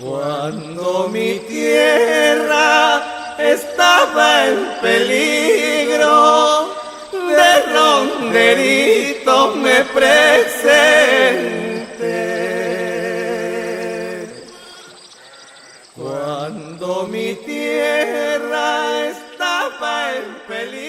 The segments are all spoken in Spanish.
Cuando mi tierra estaba en peligro, de ronderito me presenté. Cuando mi tierra estaba en peligro.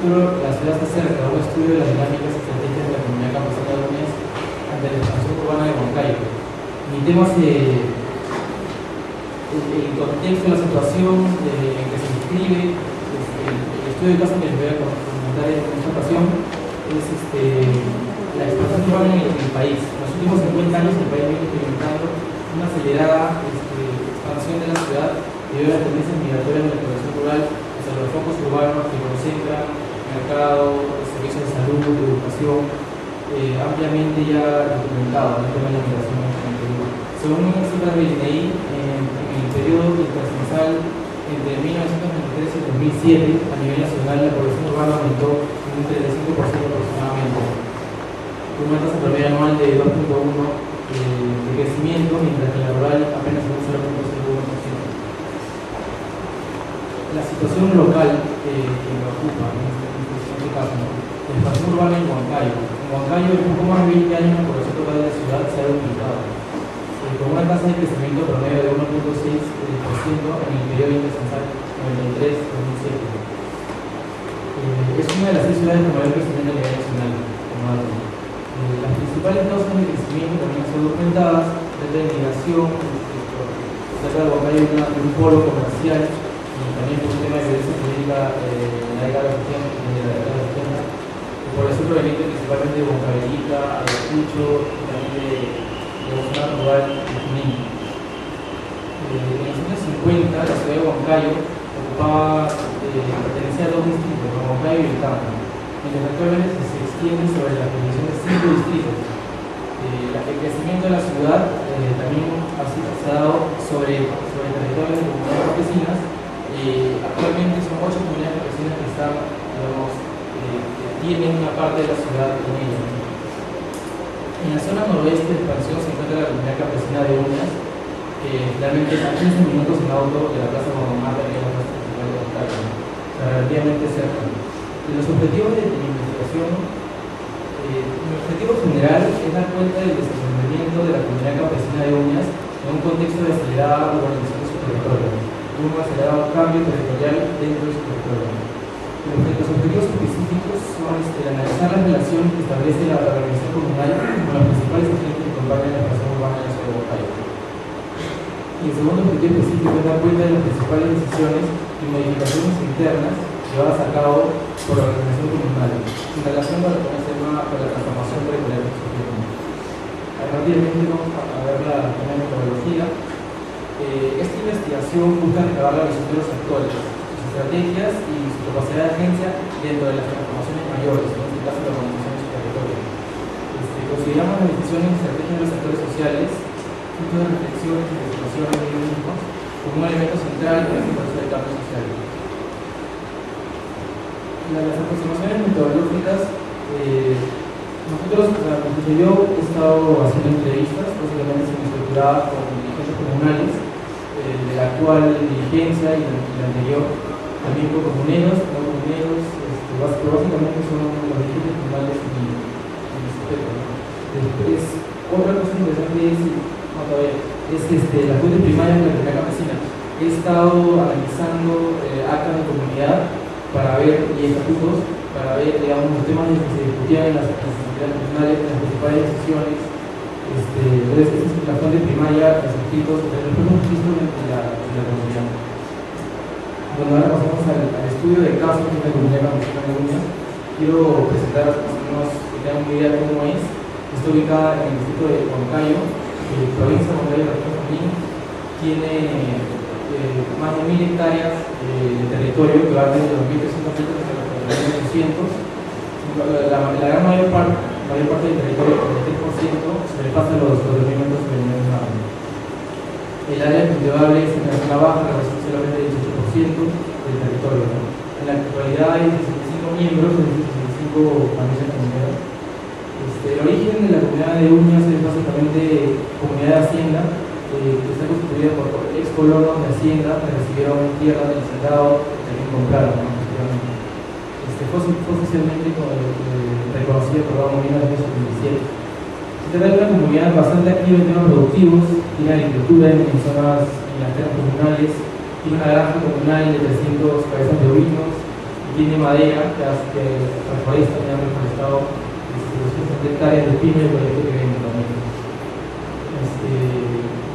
La ciudad se acerca a un estudio de las dinámicas y estrategias de la comunidad campesina de Núñez ante la expansión urbana de Huancayo. Mi tema es el contexto, la situación en que se inscribe, el estudio de caso que les voy a comentar en esta ocasión es la expansión urbana en el país. En los últimos 50 años el país viene experimentando una acelerada expansión de la ciudad debido a las tendencias migratorias de la población rural hacia los focos urbanos que concentran mercado, servicios de salud, de educación, ampliamente ya documentado en el tema de la migración en Perú. Según cifras del INEI, en el periodo intercensal entre 1993 y 2007, a nivel nacional, la población urbana aumentó en un 35% aproximadamente, con una tasa promedio anual de 2.1 de crecimiento, mientras que la rural apenas un 0.01%. La situación local que me ocupa en este caso, ¿no? La expansión urbana en Huancayo. En Huancayo, en poco más de 20 años, la población total de la ciudad se ha duplicado, con una tasa de crecimiento promedio de 1.6% en el periodo intercensal 93-2007. Es una de las 6 ciudades con mayor crecimiento a nivel nacional. Las principales causas de crecimiento también han sido documentadas: desde la inmigración, cerca de Huancayo hay un polo comercial, y también por un tema de violencia política en la década de los 80, población proveniente principalmente de Huancavelica, Ayacucho y también de la zona rural de Junín. En los años 50, la ciudad de Huancayo pertenecía a 2 distritos, Huancayo y Vilcabamba, mientras actualmente se extiende sobre la población de 5 distritos. El crecimiento de la ciudad también se ha dado sobre territorios de comunidades campesinas. Actualmente son 8 comunidades campesinas que están, tienen una parte de la ciudad en ella. En la zona noroeste de expansión se encuentra la comunidad campesina de Uñas, que realmente es a 15 minutos en auto de la plaza Guadalajara, que es la plaza principal de Huancayo, relativamente cerca. Los objetivos de mi investigación, mi objetivo general es dar cuenta del desenvolvimiento de la comunidad campesina de Uñas en un contexto de acelerada urbanización de su territorio, un acelerado cambio territorial dentro de su territorio. Los objetivos específicos son analizar las relaciones que establece la organización comunal con los principales agentes que acompañan la expansión urbana de la ciudad de Huancayo. Y el segundo objetivo específico es dar cuenta de las principales decisiones y modificaciones internas llevadas a cabo por la organización comunal en relación con el tema de la transformación territorial de su gobierno. Rápidamente vamos a ver la metodología. Esta investigación busca recabar la visión de los actores, sus estrategias y su capacidad de agencia dentro de las transformaciones mayores, en este caso la organización de su territorio. Consideramos las decisiones y estrategias de los actores sociales, puntos de reflexión y situaciones de ellos mismos, como un elemento central en el proceso de cambio social. Las aproximaciones metodológicas, nosotros, yo he estado haciendo entrevistas, básicamente semi-estructuradas con dirigentes comunales, de la actual dirigencia y la anterior, también con comuneros, no comuneros, básicamente son los dirigentes comunales y el sujeto. Después, otra cosa interesante es la fuente primaria de la comunidad campesina. He estado analizando actas de comunidad para ver, y estatutos, para ver, digamos, los temas que se discutían en las asambleas comunales, en las principales decisiones. Entonces, esa es la fuente primaria, los escritos, los registros de la comunidad. Bueno, ahora pasamos al estudio de casos de la comunidad campesina de Uñas. Quiero presentar, que tengan una idea de cómo es. Está ubicada en el distrito de Huancayo, provincia de Huancayo, región Junín. Tiene más de 1000 hectáreas de territorio que va desde los 1300 metros hasta los 1800. La gran mayor parte del territorio, el 3%, sobrepasa los 2000 metros sobre el nivel del mar. El área cultivable es en la zona baja, representa solamente el 18%. del territorio, ¿no? En la actualidad hay 65 miembros, 65 familias comuneras. El origen de la comunidad de Uñas es básicamente comunidad de hacienda, que está constituida por ex colonos de hacienda que recibieron tierras del Estado y también compraron, ¿no? Fue oficialmente reconocida por la Comunidad en 1977. Se trata de una comunidad bastante activa en temas productivos, tiene agricultura en zonas, en las tierras comunales, tiene una granja comunal de 300 cabezas de ovinos y tiene madera que reforesta, que han reforestado 260 hectáreas de pino y proyecto que venden también.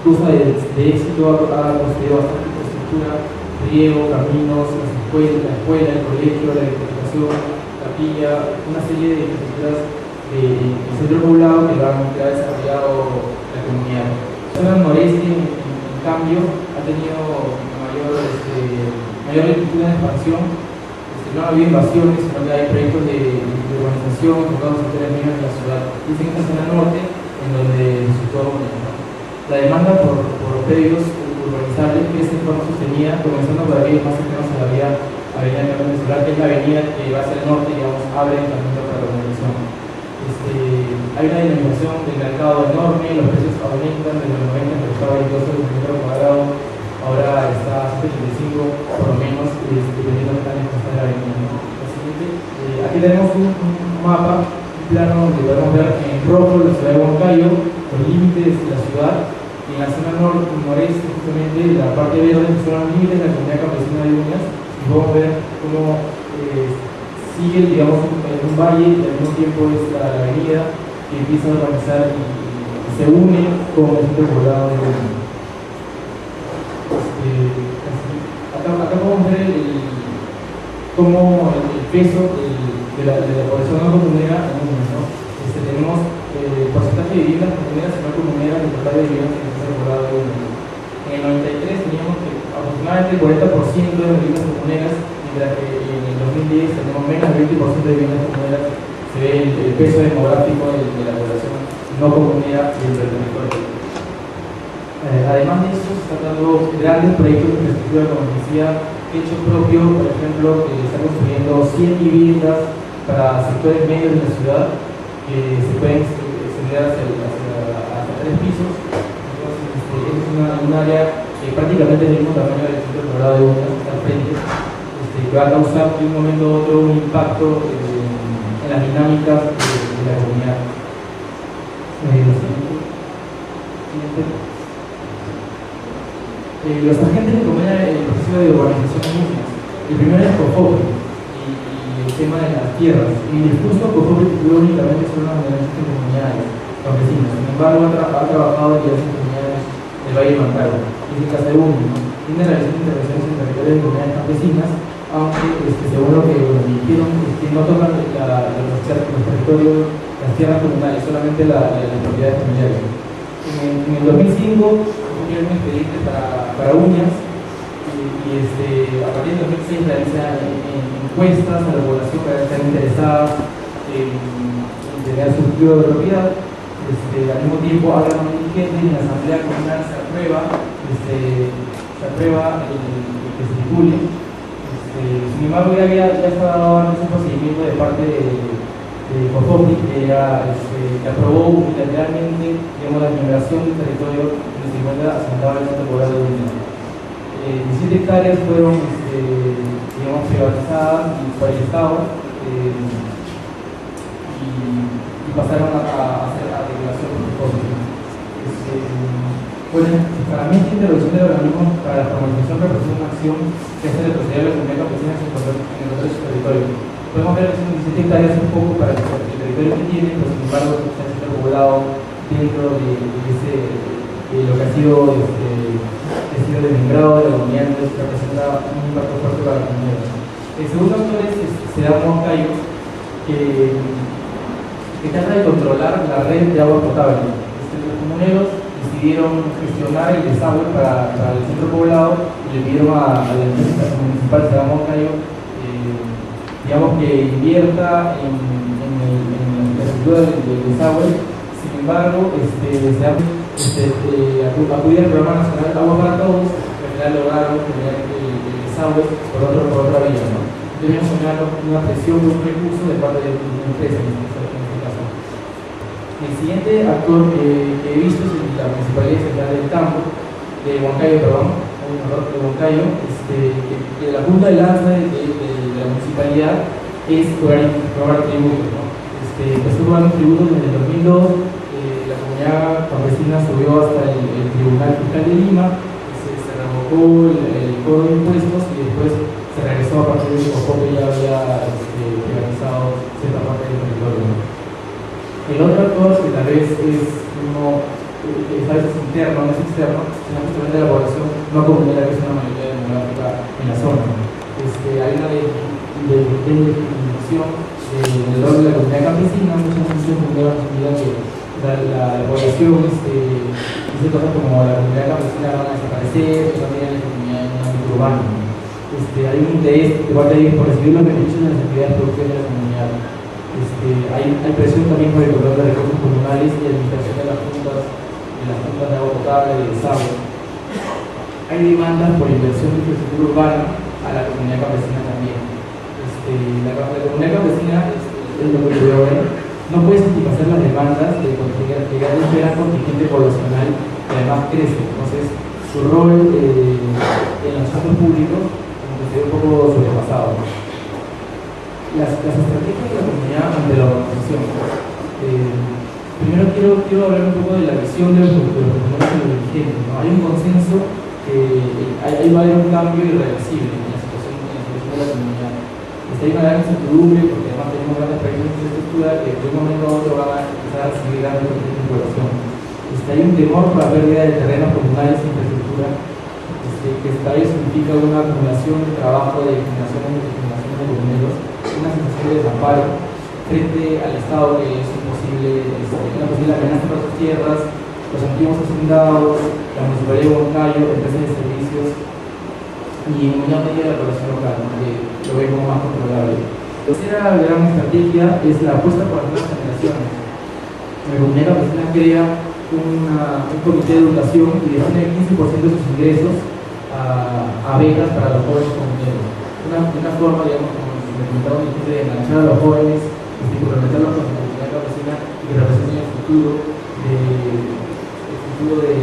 Cosa de éxito ha construido bastante infraestructura, riego, caminos, la escuela, el colegio, la edificación, capilla, una serie de infraestructuras del centro poblado que ha desarrollado la comunidad. La zona noreste, en cambio, ha tenido mayor actitud de expansión. No ha habido invasiones, sino que hay proyectos de urbanización enfocados en sectores medios de la ciudad. Dicen que esta zona norte, en donde se sitúa la demanda por predios urbanizables que se forma sostenida, comenzando por aquellos más cercanos a la avenida Carmen Venezuela, que es la avenida que va hacia el norte y abre el camino para la urbanización. Hay una dinamización del mercado enorme, los precios aumentan desde los 90 que costaba 22 euros por metro cuadrado, ahora está a 75 por lo menos, dependiendo de tan expuesta la avenida. Aquí tenemos un mapa, un plano donde podemos ver en rojo la ciudad de Huancayo, los límites de la ciudad, y en la zona noreste, justamente, la parte verde son los límites de la comunidad campesina de Uñas, y podemos ver cómo sigue, digamos, en un valle y al mismo tiempo es la avenida que empieza a urbanizar y se une con el centro poblado de Uñas. Acá podemos ver cómo el peso de la población no comunera en Uñas, ¿no? Tenemos el porcentaje de viviendas comuneras y no comuneras del total de viviendas en el centro poblado de Uñas. En el 93 teníamos que aproximadamente el 40% de viviendas comuneras, mientras que en el 2010 tenemos menos del 20% de viviendas comuneras. Se ve el peso demográfico de la población no comunera dentro del territorio. Además de eso, se están dando grandes proyectos de infraestructura, como decía, hecho propio, por ejemplo, que está construyendo 100 viviendas para sectores medios de la ciudad que se pueden extender hasta 3 pisos. Entonces, es un área que prácticamente es del mismo tamaño del centro poblado de Uñas, está al frente, que va a causar de un momento a otro un impacto en las dinámicas de la comunidad. Los agentes que acompañan el proceso de urbanización en Uñas. El primero es COFOPRI y el tema de las tierras. En el discurso, COFOPRI tituló únicamente sobre las organizaciones comunidades campesinas. Sin embargo, ha trabajado en diversas comunidades del Valle de Huancayo. Es el caso de Uñas, ¿no? Tiene realizado intervenciones en territorios de comunidades campesinas, aunque según lo que nos dijeron, no tocan los territorios, las tierras comunales, solamente las propiedades familiares. En el 2005 tuvieron un expediente para Uñas y a partir del 2006 realizan encuestas a la población que están interesadas en tener su título de propiedad. Al mismo tiempo hablan con dirigentes y en la asamblea comunal se aprueba el que se titule. Sin embargo, ya estaba dando ese procedimiento de parte de COFOPRI que aprobó unilateralmente, digamos, la enumeración del territorio donde se encuentra asentado el centro poblado de Uñas. 17 hectáreas fueron digamos, privatizadas por el Estado y pasaron a hacer la regulación por COFOPRI. Bueno, para mí esta intervención del organismo para la formalización representa una acción que hace retroceder a la comunidad campesina en los territorios. Podemos ver que son 17 hectáreas un poco para el territorio que tienen, pero sin embargo está siendo poblado dentro de lo que ha sido desmembrado de la comunidad, entonces representa un impacto fuerte para la comunidad. Según los autores, se da un Huancayo que trata de controlar la red de agua potable. Los comuneros decidieron gestionar el desagüe para el centro poblado y le pidieron a la empresa municipal de Huancayo digamos que invierta en la infraestructura del desagüe. Sin embargo, acudir al Programa Nacional Agua para Todos, que al final lograron tener el desagüe desagües por otra vía, ¿no? Debemos generar una presión, un recurso de parte de una empresa en este caso. El siguiente actor que he visto es la Municipalidad Central del Tambo, de Huancayo, de Huancayo, que la punta de lanza de la municipalidad es cobrar tributos, ¿no? Empezó cobrando tributos desde el 2002, la comunidad campesina subió hasta el Tribunal Fiscal de Lima, se revocó el cobro de impuestos y después se regresó a partir de que ya había privatizado cierta parte del territorio, ¿no? El otro actor que tal vez es uno que a veces es interno, no es externo, sino justamente la población no comunera, que es una mayoría demográfica en la zona. Hay una definición del rol de la comunidad campesina. Muchas veces comunidad que la población dice cosas como la comunidad campesina van a desaparecer, que también hay la comunidad en el ámbito urbano. Hay un interés de parte de ellos por recibir los beneficios de las actividades productivas de la comunidad. Hay presión también por el control de recursos comunales y administración de las juntas de agua potable y de desagüe. Hay demandas por inversión de infraestructura urbana a la comunidad campesina también. La comunidad campesina, es lo que yo veo, no puede satisfacer las demandas de llegar a un gran contingente poblacional que además crece. Entonces, su rol en los actos públicos como que se ve un poco sobrepasado. Las estrategias de la comunidad ante la organización. Primero quiero hablar un poco de la visión de los dirigentes, ¿no? Hay un consenso que ahí va a haber un cambio irreversible en la situación de la comunidad. Hay una gran incertidumbre porque además tenemos grandes proyectos de infraestructura que de un momento a otro van a empezar a recibir grandes proyectos de población. Hay un temor por la pérdida de terrenos comunales e infraestructura, que tal vez significa una acumulación de trabajo de generaciones de comuneros, una sensación de desamparo frente al Estado, que es una posible amenaza para sus tierras, los antiguos hacendados, la Municipalidad de Huancayo, empresas de servicios y en menor medida la población local, que lo ve como más controlable. La tercera gran estrategia es la apuesta por las nuevas generaciones. La comunidad campesina crea un comité de educación y destina el 15% de sus ingresos a becas para los jóvenes comuneros. Una forma, digamos, como me comentaba, de enganchar a los jóvenes, complementarlos con la comunidad campesina y que representen el futuro de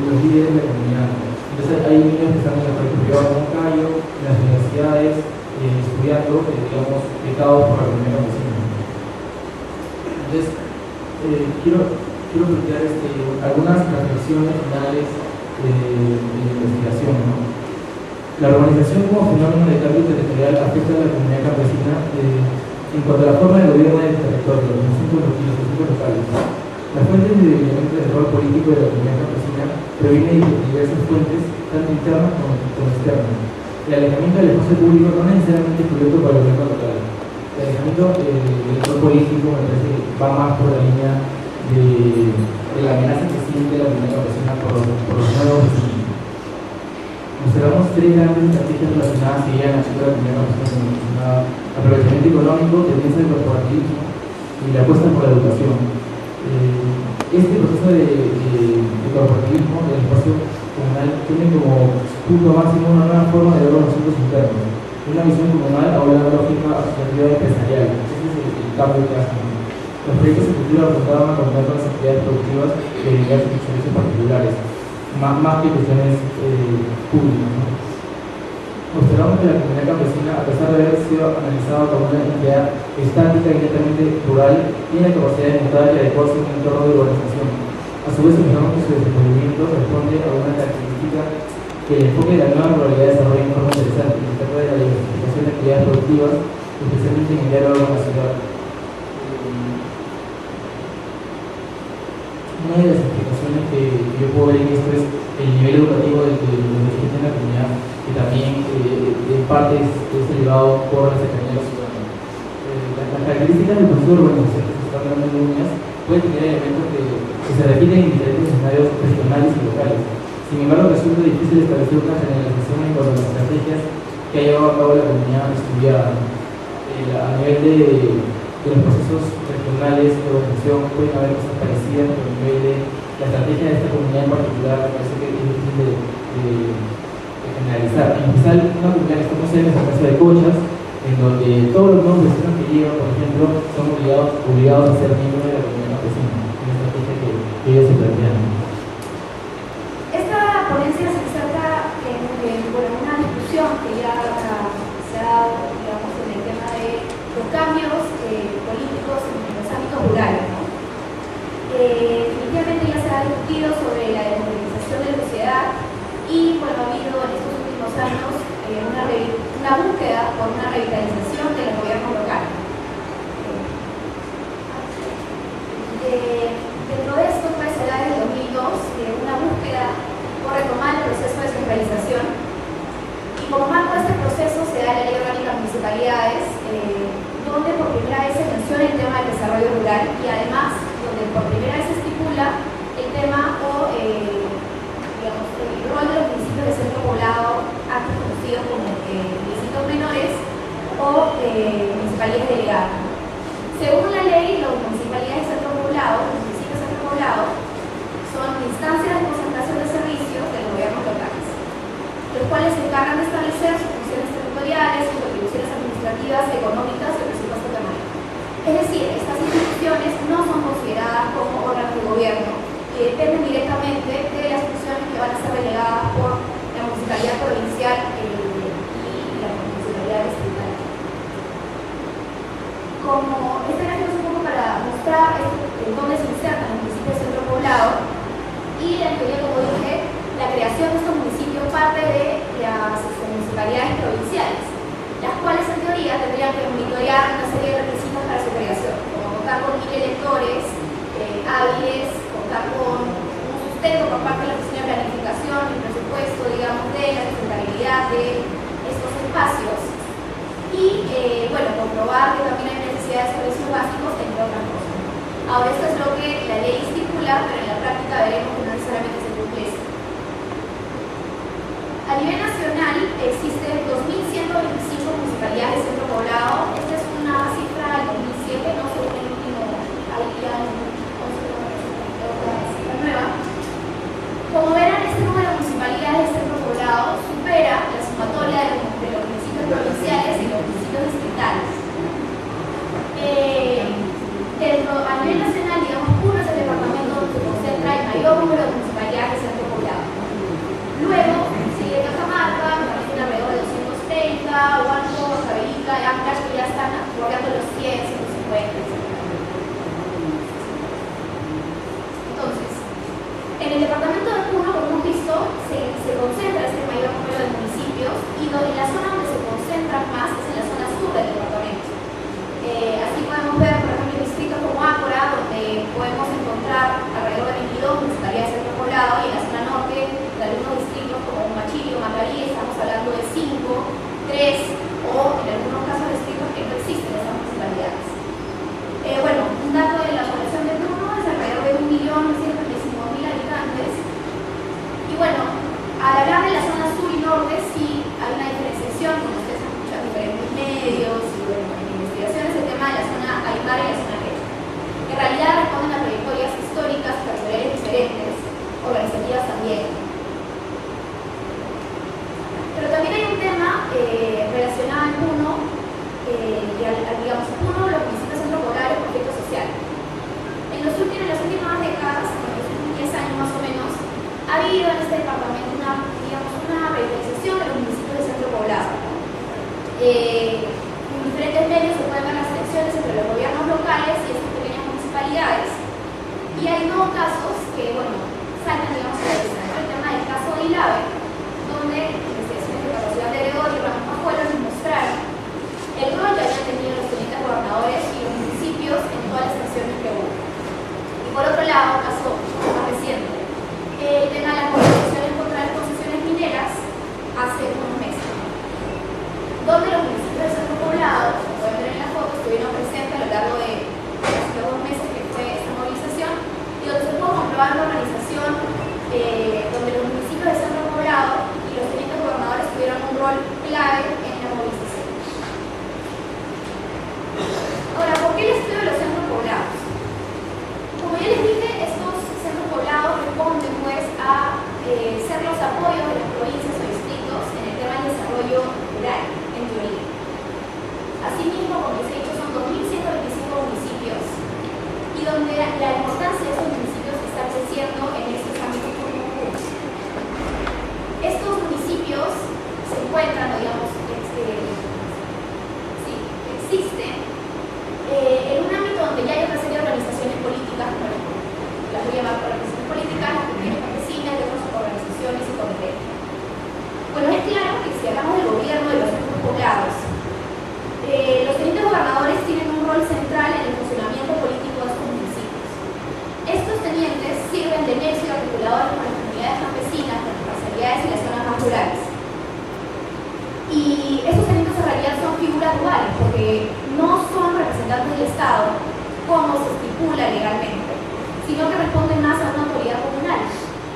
los líderes de la comunidad. Entonces hay niños que están en el colegio privado de Huancayo, en las universidades, estudiando, digamos, becados por la comunidad campesina. Entonces, quiero plantear algunas reflexiones finales de investigación, ¿no? La urbanización como fenómeno de cambio territorial afecta a la comunidad campesina en cuanto a la forma de gobierno del territorio, los asuntos locales. La fuente de debilitamiento del rol político de la comunidad campesina proviene de diversas fuentes, tanto internas como externas. El alejamiento del espacio público no necesariamente es cubierto por el gobierno local. El alejamiento del rol político me parece que va más por la línea de la amenaza que siente la comunidad campesina por los nuevos vecinos. Observamos tres grandes estrategias relacionadas que llegan a la comunidad campesina, como mencionaba: aprovechamiento económico, tendencia del corporativismo y la apuesta por la educación. Este proceso de corporativismo del espacio comunal tiene como punto máximo una nueva forma de ver los asuntos internos, una visión comunal a una lógica asociativa empresarial. Ese es el cambio que hacen. Los proyectos de cultura apuntaban a contar con las actividades productivas de diversos servicios particulares, más que cuestiones públicas, ¿no? Observamos que la comunidad campesina, a pesar de haber sido analizada como una entidad estática y netamente rural, tiene la capacidad de mutar y adecuarse a un entorno de urbanización. A su vez, observamos que su desenvolvimiento responde a una característica que el enfoque de la nueva ruralidad desarrolla en forma interesante, que se trata de la diversificación de actividades productivas, especialmente en el diálogo con la ciudad. Una de las explicaciones que yo puedo ver en esto es el nivel educativo de los dirigentes de la comunidad, que también en parte es elevado por la cercanía de los ciudadanos. Las características del proceso de urbanización que se están dando en líneas pueden tener elementos que se repiten en diferentes escenarios regionales y locales. Sin embargo, resulta difícil establecer una generalización en cuanto a las estrategias que ha llevado a cabo la comunidad estudiada. A nivel de los procesos regionales de urbanización pueden haber cosas parecidas, pero a nivel de la estrategia de esta comunidad en particular me parece que es difícil de generalizar. en especial una comunidad que estamos en el caso de Cochas, en donde todos los nuevos vecinos que llegan, por ejemplo, son obligados a ser miembros de la comunidad campesina, en esta fecha que ellos se plantean. Esta ponencia se inserta en una discusión que ya se ha dado, digamos, en el tema de los cambios políticos en los ámbitos rurales, ¿no? Definitivamente ya se ha discutido sobre la democratización de la sociedad y, bueno, ha habido en estos últimos años una búsqueda por una revitalización de los gobiernos locales. Dentro de esto, pues, se da en el 2002 una búsqueda por retomar el proceso de centralización, y como marco de este proceso se da la Ley Orgánica de Municipalidades, donde por primera vez se menciona el tema del desarrollo rural y además donde por primera vez se estipula el tema o digamos, el rol de los municipios de centro poblado, antes conocidos como distritos menores o municipalidades delegadas. Según la ley, los municipalidades de centro poblado, los municipios de centro poblado, son instancias de concentración de servicios de los gobiernos locales, los cuales se encargan de establecer sus funciones territoriales, sus atribuciones administrativas, económicas y el presupuesto temario. Es decir, estas instituciones no son consideradas como órganos de gobierno y dependen directamente de las funciones que van a ser delegadas por la municipalidad provincial y la municipalidad distrital. Como este gráfico es un poco para mostrar dónde se insertan los municipios de centro poblado, y en teoría, como dije, la creación de estos municipios parte de las municipalidades provinciales, las cuales en teoría tendrían que monitorear una serie de requisitos para su creación, como contar con 1000 electores hábiles, contar con un sustento por parte de la Oficina de Planificación, el presupuesto, digamos, de la sustentabilidad de estos espacios, y bueno, comprobar que también hay necesidades de servicios básicos, entre otras cosas. Ahora, esto es lo que la ley estipula, pero en la práctica veremos que no necesariamente se cumple esto. A nivel nacional existen 2.125 municipalidades de centro poblado. Esta es una cifra del 2007, no según el último día, otra cifra nueva. Como verán, este número de municipalidades de centro poblado supera la sumatoria de los municipios provinciales y los municipios distritales. A nivel nacional, digamos, uno es el departamento donde se concentra el mayor número de municipalidades de centro poblado. Luego sigue Cajamarca, que también tiene alrededor de 230, Huánuco, Cabellica y Ancash, que ya están bordeando los 100, 150, etc. Entonces, en el departamento de Puno, como hemos visto, se concentra este mayor número de municipios, y la zona donde se concentran más es en la zona sur del departamento. Así podemos ver, por ejemplo, distritos como Ácora, donde podemos encontrar alrededor de 22 municipalidades de centro poblado, y en la zona norte de algunos distritos como Machillo, Macarí, estamos hablando de 5, 3 o en algunos casos distritos que no existen esas municipalidades. Bueno, un dato de la población de Puno es alrededor de 1.935.000 habitantes, y bueno, al hablar de la zona sur y norte sí hay una diferenciación, como ustedes escuchan en diferentes medios y bueno, en investigaciones, el tema de la zona aymara y la zona quechua. En realidad responden a trayectorias históricas, territoriales diferentes, organizativas también. Pero también hay un tema relacionado en Puno, digamos, Puno, los municipios centro poblado y el conflicto social. En las últimas décadas, en los últimos 10 años más o menos, ha habido en este departamento una revitalización de los municipios de centro poblado. En diferentes medios se pueden ver las tensiones entre los gobiernos locales y estas pequeñas municipalidades. Y hay dos casos que, bueno, saltan, digamos, a la vista. El tema del caso de Ilave, donde investigaciones de capacidad de Gregorio y Ramón Pajuelo nos mostraron el rol que habían tenido los tenientes gobernadores y los municipios en todas las acciones que hubo. Y por otro lado, caso más reciente, el tema de las movilizaciones contra las concesiones mineras hace unos meses, donde los municipios de centro poblado, como pueden ver en la foto, estuvieron presentes a lo largo de casi 2 meses que fue esta movilización, y donde se pudo comprobar la organización, donde los municipios de centro poblado y los tenientes gobernadores tuvieron un rol clave en la movilización. Ahora, ¿por qué el estudio de los centros poblados? Como ya les dije, estos centros poblados responden pues a ser los apoyos de las provincias o distritos en el no son representantes del Estado como se estipula legalmente, sino que responden más a una autoridad comunal.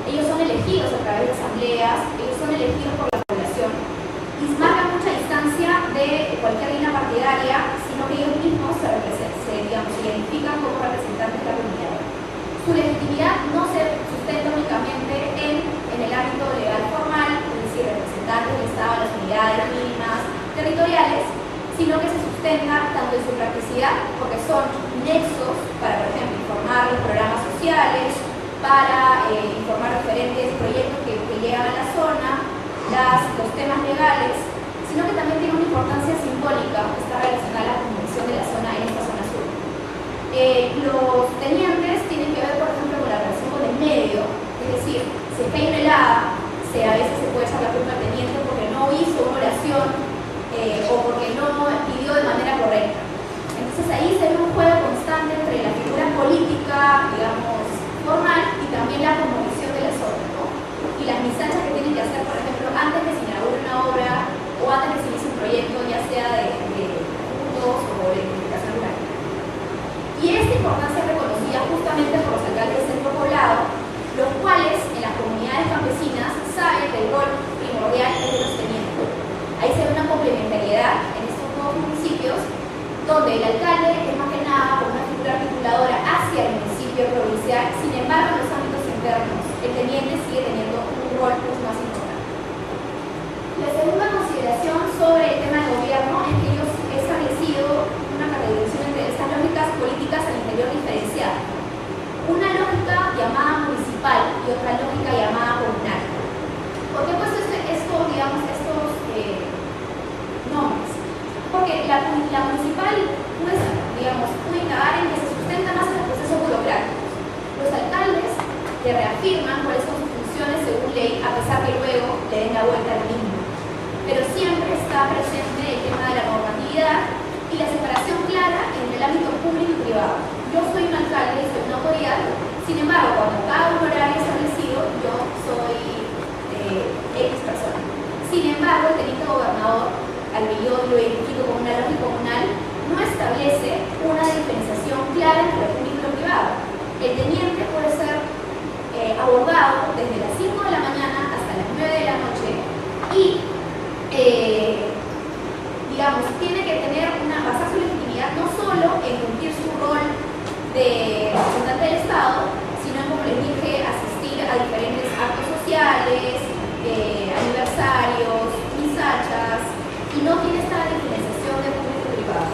Ellos son elegidos a través de asambleas, ellos son elegidos por la población y marcan mucha distancia de cualquier línea partidaria, sino que ellos mismos se identifican como representantes de la comunidad. Su legitimidad no se sustenta únicamente en el ámbito legal formal, es decir, representantes del Estado, las unidades mínimas territoriales, sino que se sustenta tanto en su practicidad, porque son nexos para, por ejemplo, informar los programas sociales, para informar diferentes proyectos que llegan a la zona, los temas legales, sino que también tiene una importancia simbólica que está relacionada a la convención de la zona en esta zona sur. Los tenientes tienen que ver, por ejemplo, con la relación con el medio, es decir, si es que hay una helada, a veces se puede echar la culpa al teniente porque no hizo una oración o porque no pidió de manera correcta. Entonces ahí se ve un juego constante entre la figura política, digamos, formal y también la cosmovisión de la zona, ¿no? Y las misachas que tienen que hacer, por ejemplo, antes de que se inaugure una obra o antes de que se inicie un proyecto, ya sea de puntos o de comunicación rural. Y esta importancia es reconocida justamente por los alcaldes del centro poblado, los cuales en las comunidades campesinas saben que el rol primordial es de los tenientes. Ahí se ve una complementariedad en estos dos municipios, donde el alcalde es más que nada como una figura articuladora hacia el municipio provincial, sin embargo en los ámbitos internos el teniente sigue teniendo un rol mucho más importante. La segunda consideración sobre el tema del gobierno es que ellos han establecido una categorización entre estas lógicas políticas al interior diferenciada. Una lógica llamada municipal y otra lógica llamada comunal. ¿Por qué he puesto estos nombres? Porque la municipal puede indagar en que se sustenta más en los procesos burocráticos. Los alcaldes le reafirman cuáles son sus funciones según ley, a pesar que luego le den la vuelta al mismo. Pero siempre está presente el tema de la normatividad y la separación clara entre el ámbito público y privado. Yo soy un alcalde, soy una autoridad, sin embargo, cuando cada un horario establecido, yo soy X persona. Sin embargo, el teniente gobernador, al que yo lo identifico como una lógica comunal, no establece una diferenciación clara entre lo público y lo privado. El teniente puede ser abordado desde las 5 de la mañana hasta las 9 de la noche y, tiene que basar su legitimidad no solo en cumplir su rol de representante del Estado, sino en, como les dije, asistir a diferentes actos sociales, aniversarios, misachas, y no tiene esta diferenciación de público y privado.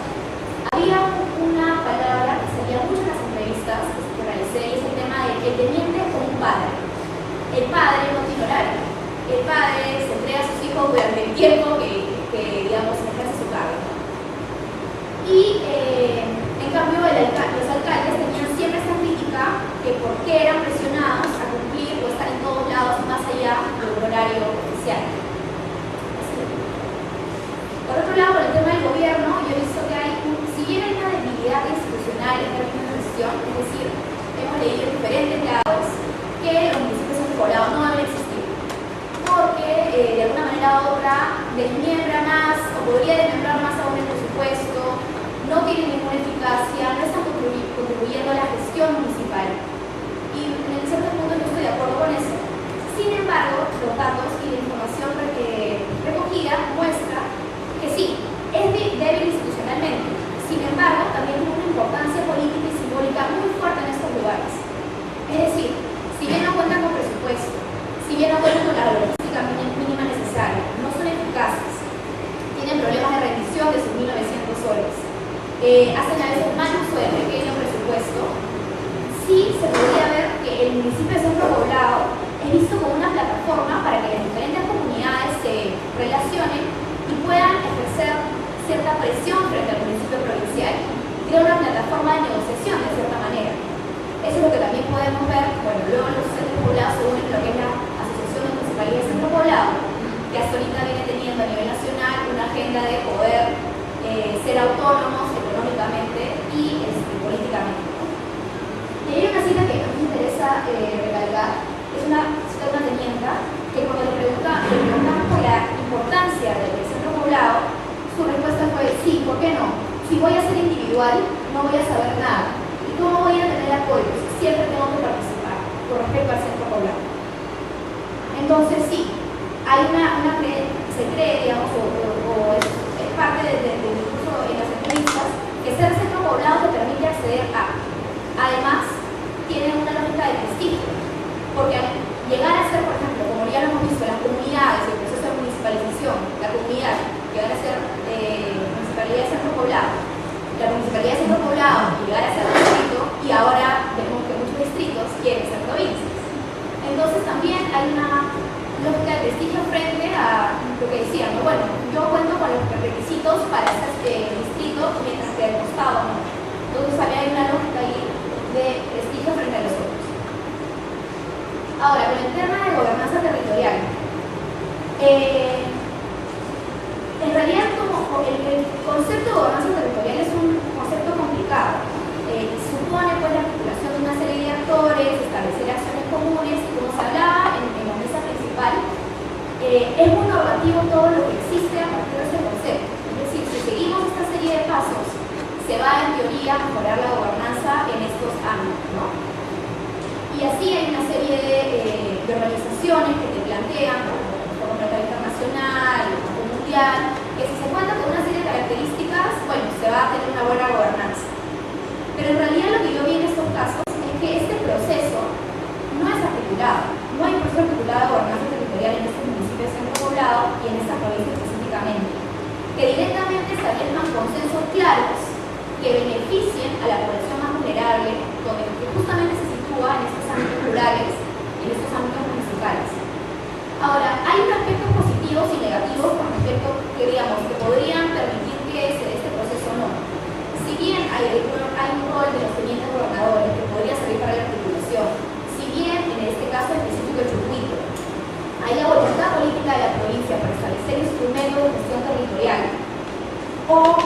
Había una palabra que salía mucho en las entrevistas que realicé, y es el tema de que el teniente es como un padre. El padre no tiene horario. El padre se entrega a sus hijos durante el tiempo que ejerce su cargo. Y en cambio los alcaldes tenían siempre esta crítica que por qué eran presionados a cumplir o estar en todos lados más allá del horario oficial. Por otro lado, por el tema del gobierno, yo he visto que si bien hay una debilidad institucional en términos de gestión, es decir, hemos leído en diferentes lados que los municipios poblados no deben existir, porque de alguna manera u otra desmiembra más o podría desmembrar más aún el presupuesto, no tiene ninguna eficacia, no están contribuyendo a la gestión municipal. Y en cierto punto yo estoy de acuerdo con eso. Sin embargo, los datos y la información recogida muestra que sí, es débil institucionalmente. Sin embargo, también tiene una importancia política y simbólica muy fuerte en estos lugares. Es decir, si bien no cuentan con presupuesto, si bien no cuentan con la logística mínima necesaria, no son eficaces, tienen problemas de rendición de sus 1.900 soles, hacen a veces mal uso de pequeño presupuesto, sí se podría ver que el municipio de Centro Poblado es visto como una plataforma para que las diferentes comunidades se relacionen y puedan ejercer cierta presión frente al municipio provincial, crea una plataforma de negociación de cierta manera. Eso es lo que también podemos ver, luego los centros poblados se unen lo que es la Asociación de Municipalidades de Centro Poblado, que hasta ahorita viene teniendo a nivel nacional una agenda de poder ser autónomos económicamente y políticamente. Y hay una cita que a mí me interesa recalcar, es una cita de una tenienta que cuando le preguntamos por la importancia del centro poblado, su respuesta fue sí, ¿por qué no? individual no voy a saber nada. ¿Y cómo voy a tener apoyo? Siempre tengo que participar con respecto al centro poblado. Entonces sí, hay se cree, digamos, o es parte del discurso en las entrevistas, que ser centro poblado te permite acceder a. Además, tiene una lógica de prestigio, porque al llegar a ser, por ejemplo, como ya lo hemos visto, las comunidades, el proceso de municipalización, la comunidad, llegar a ser municipalidad de centro poblado, la municipalidad de centro poblado, llegar a ser distrito, y ahora vemos que muchos distritos quieren ser provincias. Entonces también hay una lógica de prestigio frente a lo que decían, ¿no? Bueno, yo cuento con los requisitos para este distrito, mientras que al costado no. Entonces también hay una lógica ahí de prestigio frente a los otros. Ahora, con el tema de gobernanza territorial, en realidad el concepto de gobernanza territorial es un concepto complicado. Supone pues la articulación de una serie de actores, establecer acciones comunes, y como se hablaba en la mesa principal, es muy normativo todo lo que existe a partir de ese concepto. Es decir, si seguimos esta serie de pasos, se va en teoría a mejorar la gobernanza en estos ámbitos, ¿no? Y así hay una serie de organizaciones que te plantean, como la Internacional, el Banco Mundial, que si se cuenta con una serie de características, bueno, se va a tener una buena gobernanza. Pero en realidad lo que yo vi en estos casos es que este proceso no es articulado. No hay proceso articulado de gobernanza territorial en estos municipios de centro poblado y en esta provincia específicamente, que directamente establezcan consensos claros que beneficien a la población más vulnerable, que justamente se sitúa en estos ámbitos rurales y en estos ámbitos municipales. Ahora, hay aspectos positivos y negativos con respecto que, digamos, que podrían permitir que se dé este proceso o no. Si bien hay un rol de los tenientes gobernadores que podría servir para la articulación, si bien en este caso específico el circuito, hay la voluntad política de la provincia para establecer instrumentos de gestión territorial, o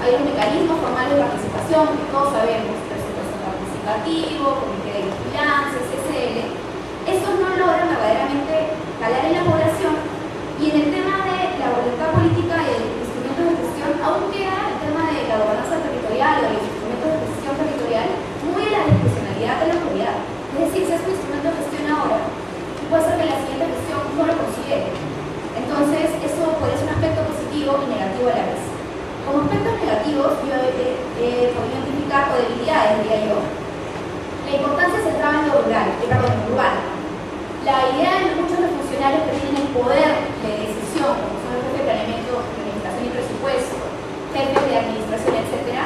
hay un mecanismo formal de participación que todos sabemos, presupuesto participativo, comité de vigilancia, CCL, estos no logran verdaderamente calar en la población, y en el tema de la voluntad política y de instrumentos de gestión aún queda el tema de la gobernanza territorial o de los instrumentos de gestión territorial muy a la discrecionalidad de la autoridad. Es decir, si es un instrumento de gestión ahora, puede ser que la siguiente gestión no lo considere. Entonces, eso puede ser un aspecto positivo y negativo a la vez. Como aspectos negativos, yo he podido identificar, o debilidades, diría yo, la importancia centrada en lo rural, en lo urbano. La idea de muchos de los funcionarios que tienen el poder de decisión, como son los jefes de planeamiento, planificación y presupuesto, jefes de administración, etcétera,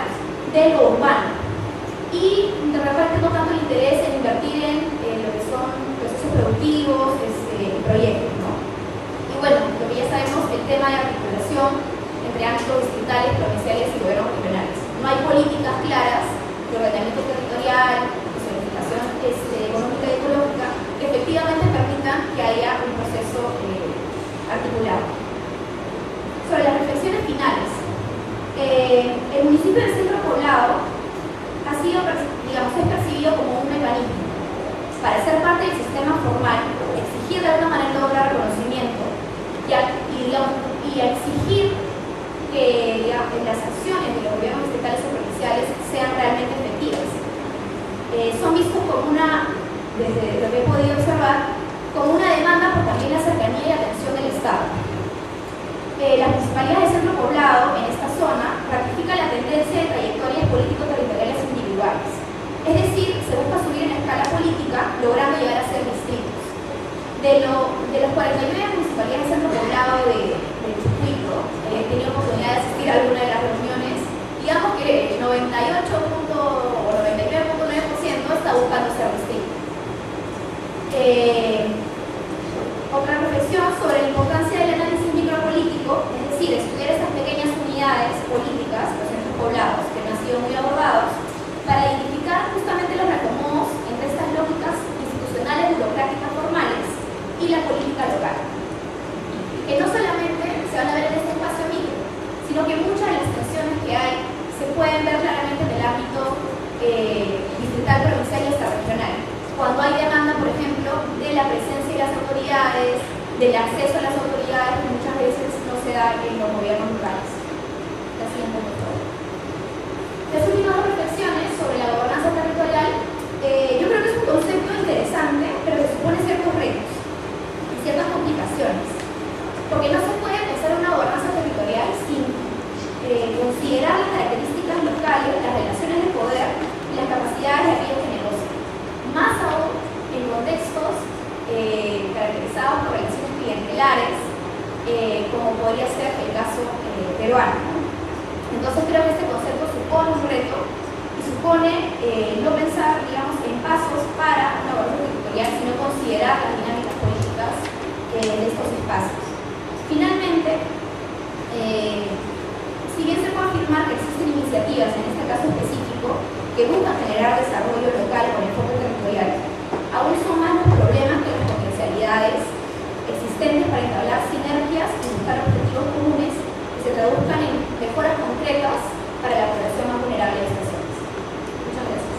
de lo urbano. Y de repente no tanto el interés en invertir en lo que son procesos productivos, proyectos, ¿no? Y bueno, lo que ya sabemos, el tema de articulación entre ámbitos distritales, provinciales y gobiernos regionales. No hay políticas claras de ordenamiento territorial, de zonificación económica y ecológica que efectivamente permitan que haya un proceso articulado. Sobre las reflexiones finales, el municipio del centro poblado ha sido, digamos, es percibido como un mecanismo para ser parte del sistema formal, exigir de alguna manera lograr reconocimiento y exigir que las acciones de los gobiernos estatales o provinciales sean realmente efectivas. Son vistos como desde lo que he podido observar, como una demanda por también la cercanía y atención del Estado. La municipalidad de centro poblado en esta zona ratifica la tendencia de trayectorias político-territoriales individuales. Es decir, se busca subir en escala política, logrando llegar a ser distritos. De los 49 municipalidades de centro poblado de Chucuito, he tenido oportunidad de asistir a alguna de las reuniones, digamos que el 98 o 99.9% está buscando ser distrito. Otra reflexión sobre la importancia del análisis micropolítico, es decir, estudiar esas pequeñas unidades políticas, los centros poblados, que no han sido muy abordados, para identificar justamente los reacomodos entre estas lógicas institucionales, burocráticas, formales y la política local. Que no solamente se van a ver en este espacio micro, sino que muchas de las tensiones que hay se pueden ver claramente en el ámbito distrital, provincial y hasta regional. Cuando hay demanda, por ejemplo, de la presencia de las autoridades, del acceso a las autoridades, que muchas veces no se da en los gobiernos locales. La siguiente, por favor. Las últimas dos reflexiones sobre la gobernanza territorial, yo creo que es un concepto interesante, pero que supone ciertos retos y ciertas complicaciones. Porque no se puede pensar una gobernanza territorial sin considerar las características locales, las relaciones de poder y las capacidades de aquellos que negocian. Más aún en contextos caracterizados por relaciones clientelares, como podría ser el caso peruano, ¿no? Entonces creo que este concepto supone un reto y supone no pensar, digamos, en pasos para una gobernanza territorial, sino considerar las dinámicas políticas de estos espacios. Finalmente, si bien se puede afirmar que existen iniciativas, en este caso específico, que buscan generar desarrollo local con enfoque territorial, aún son más los problemas que las potencialidades existentes para entablar sinergias y buscar objetivos comunes que se traduzcan en mejoras concretas para la población más vulnerable de estas zonas. Muchas gracias.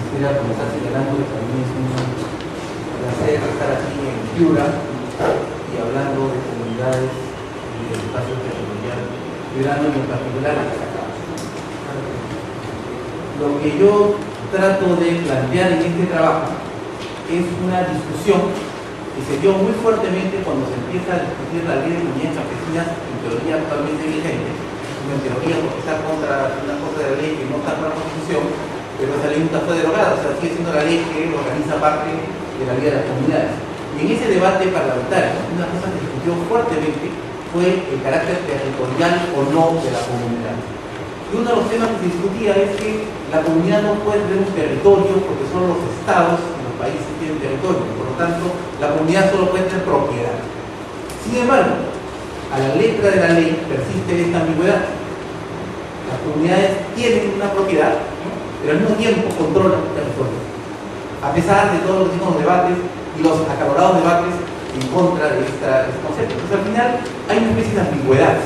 Quisiera comenzar señalando que también es un placer estar aquí en Piura y hablando de comunidades y del espacio territorial piurano y en particular lo que yo trato de plantear en este trabajo es una discusión que se dio muy fuertemente cuando se empieza a discutir la ley de comunidades campesinas, en teoría actualmente vigente, en teoría porque está contra una cosa de la ley que no está con la Constitución, pero esa ley nunca fue derogada, o sea, sigue siendo la ley que organiza parte de la vida de las comunidades. Y en ese debate parlamentario, una cosa que se discutió fuertemente fue el carácter territorial o no de la comunidad. Y uno de los temas que se discutía es que la comunidad no puede tener un territorio porque solo los estados y los países tienen territorio, por lo tanto, la comunidad solo puede tener propiedad. Sin embargo, a la letra de la ley persiste esta ambigüedad. Las comunidades tienen una propiedad, ¿no?, pero al mismo tiempo controlan el territorio. A pesar de todos los mismos debates y los acalorados debates en contra de este concepto. Entonces, al final, hay una especie de ambigüedad.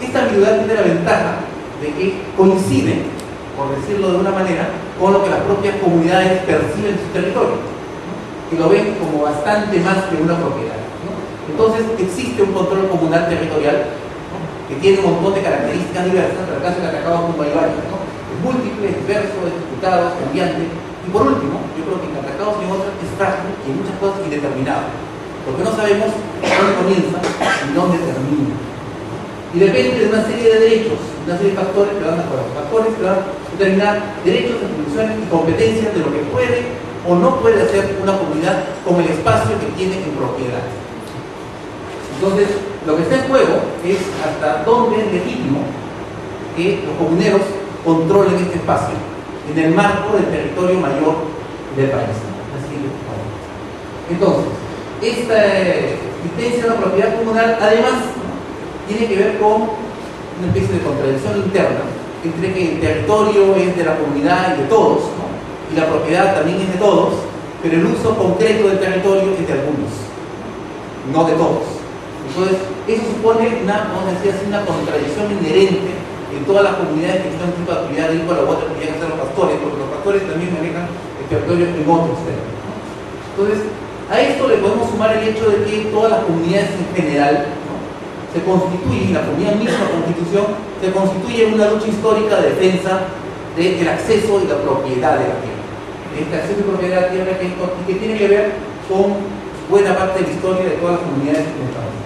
Esta ambigüedad tiene la ventaja de que coincide, por decirlo de una manera, con lo que las propias comunidades perciben en su territorio, ¿no?, y lo ven como bastante más que una propiedad, ¿no? Entonces existe un control comunal territorial, ¿no?, que tiene un montón de características diversas, pero el caso de Catacaos como hay varias, ¿no?, es múltiple, es diverso, es disputado, es cambiante, y por último, yo creo que en Catacaos y en otras es frágil y en muchas cosas indeterminado, porque no sabemos dónde comienza y dónde termina. Y depende de una serie de derechos, una serie de factores que van a mejorar, factores que van a determinar derechos, atribuciones y competencias de lo que puede o no puede hacer una comunidad con el espacio que tiene en propiedad. Entonces, lo que está en juego es hasta dónde es legítimo que los comuneros controlen este espacio en el marco del territorio mayor del país. Así es. Entonces, esta existencia de la propiedad comunal, además, tiene que ver con una especie de contradicción interna entre que el territorio es de la comunidad y de todos, ¿no?, y la propiedad también es de todos, pero el uso concreto del territorio es de algunos, no de todos. Entonces, eso supone una, vamos a decir así, una contradicción inherente en todas las comunidades que tienen un tipo de actividad agrícola u otra que llegan a ser los pastores, porque los pastores también manejan el territorio en otros términos, ¿no? Entonces, a esto le podemos sumar el hecho de que todas las comunidades en general, ¿no?, se constituye, la comunidad misma constitución, se constituye en una lucha histórica de defensa del acceso y la propiedad de la tierra. Este acceso y propiedad de la tierra que tiene que ver con buena parte de la historia de todas las comunidades en el país.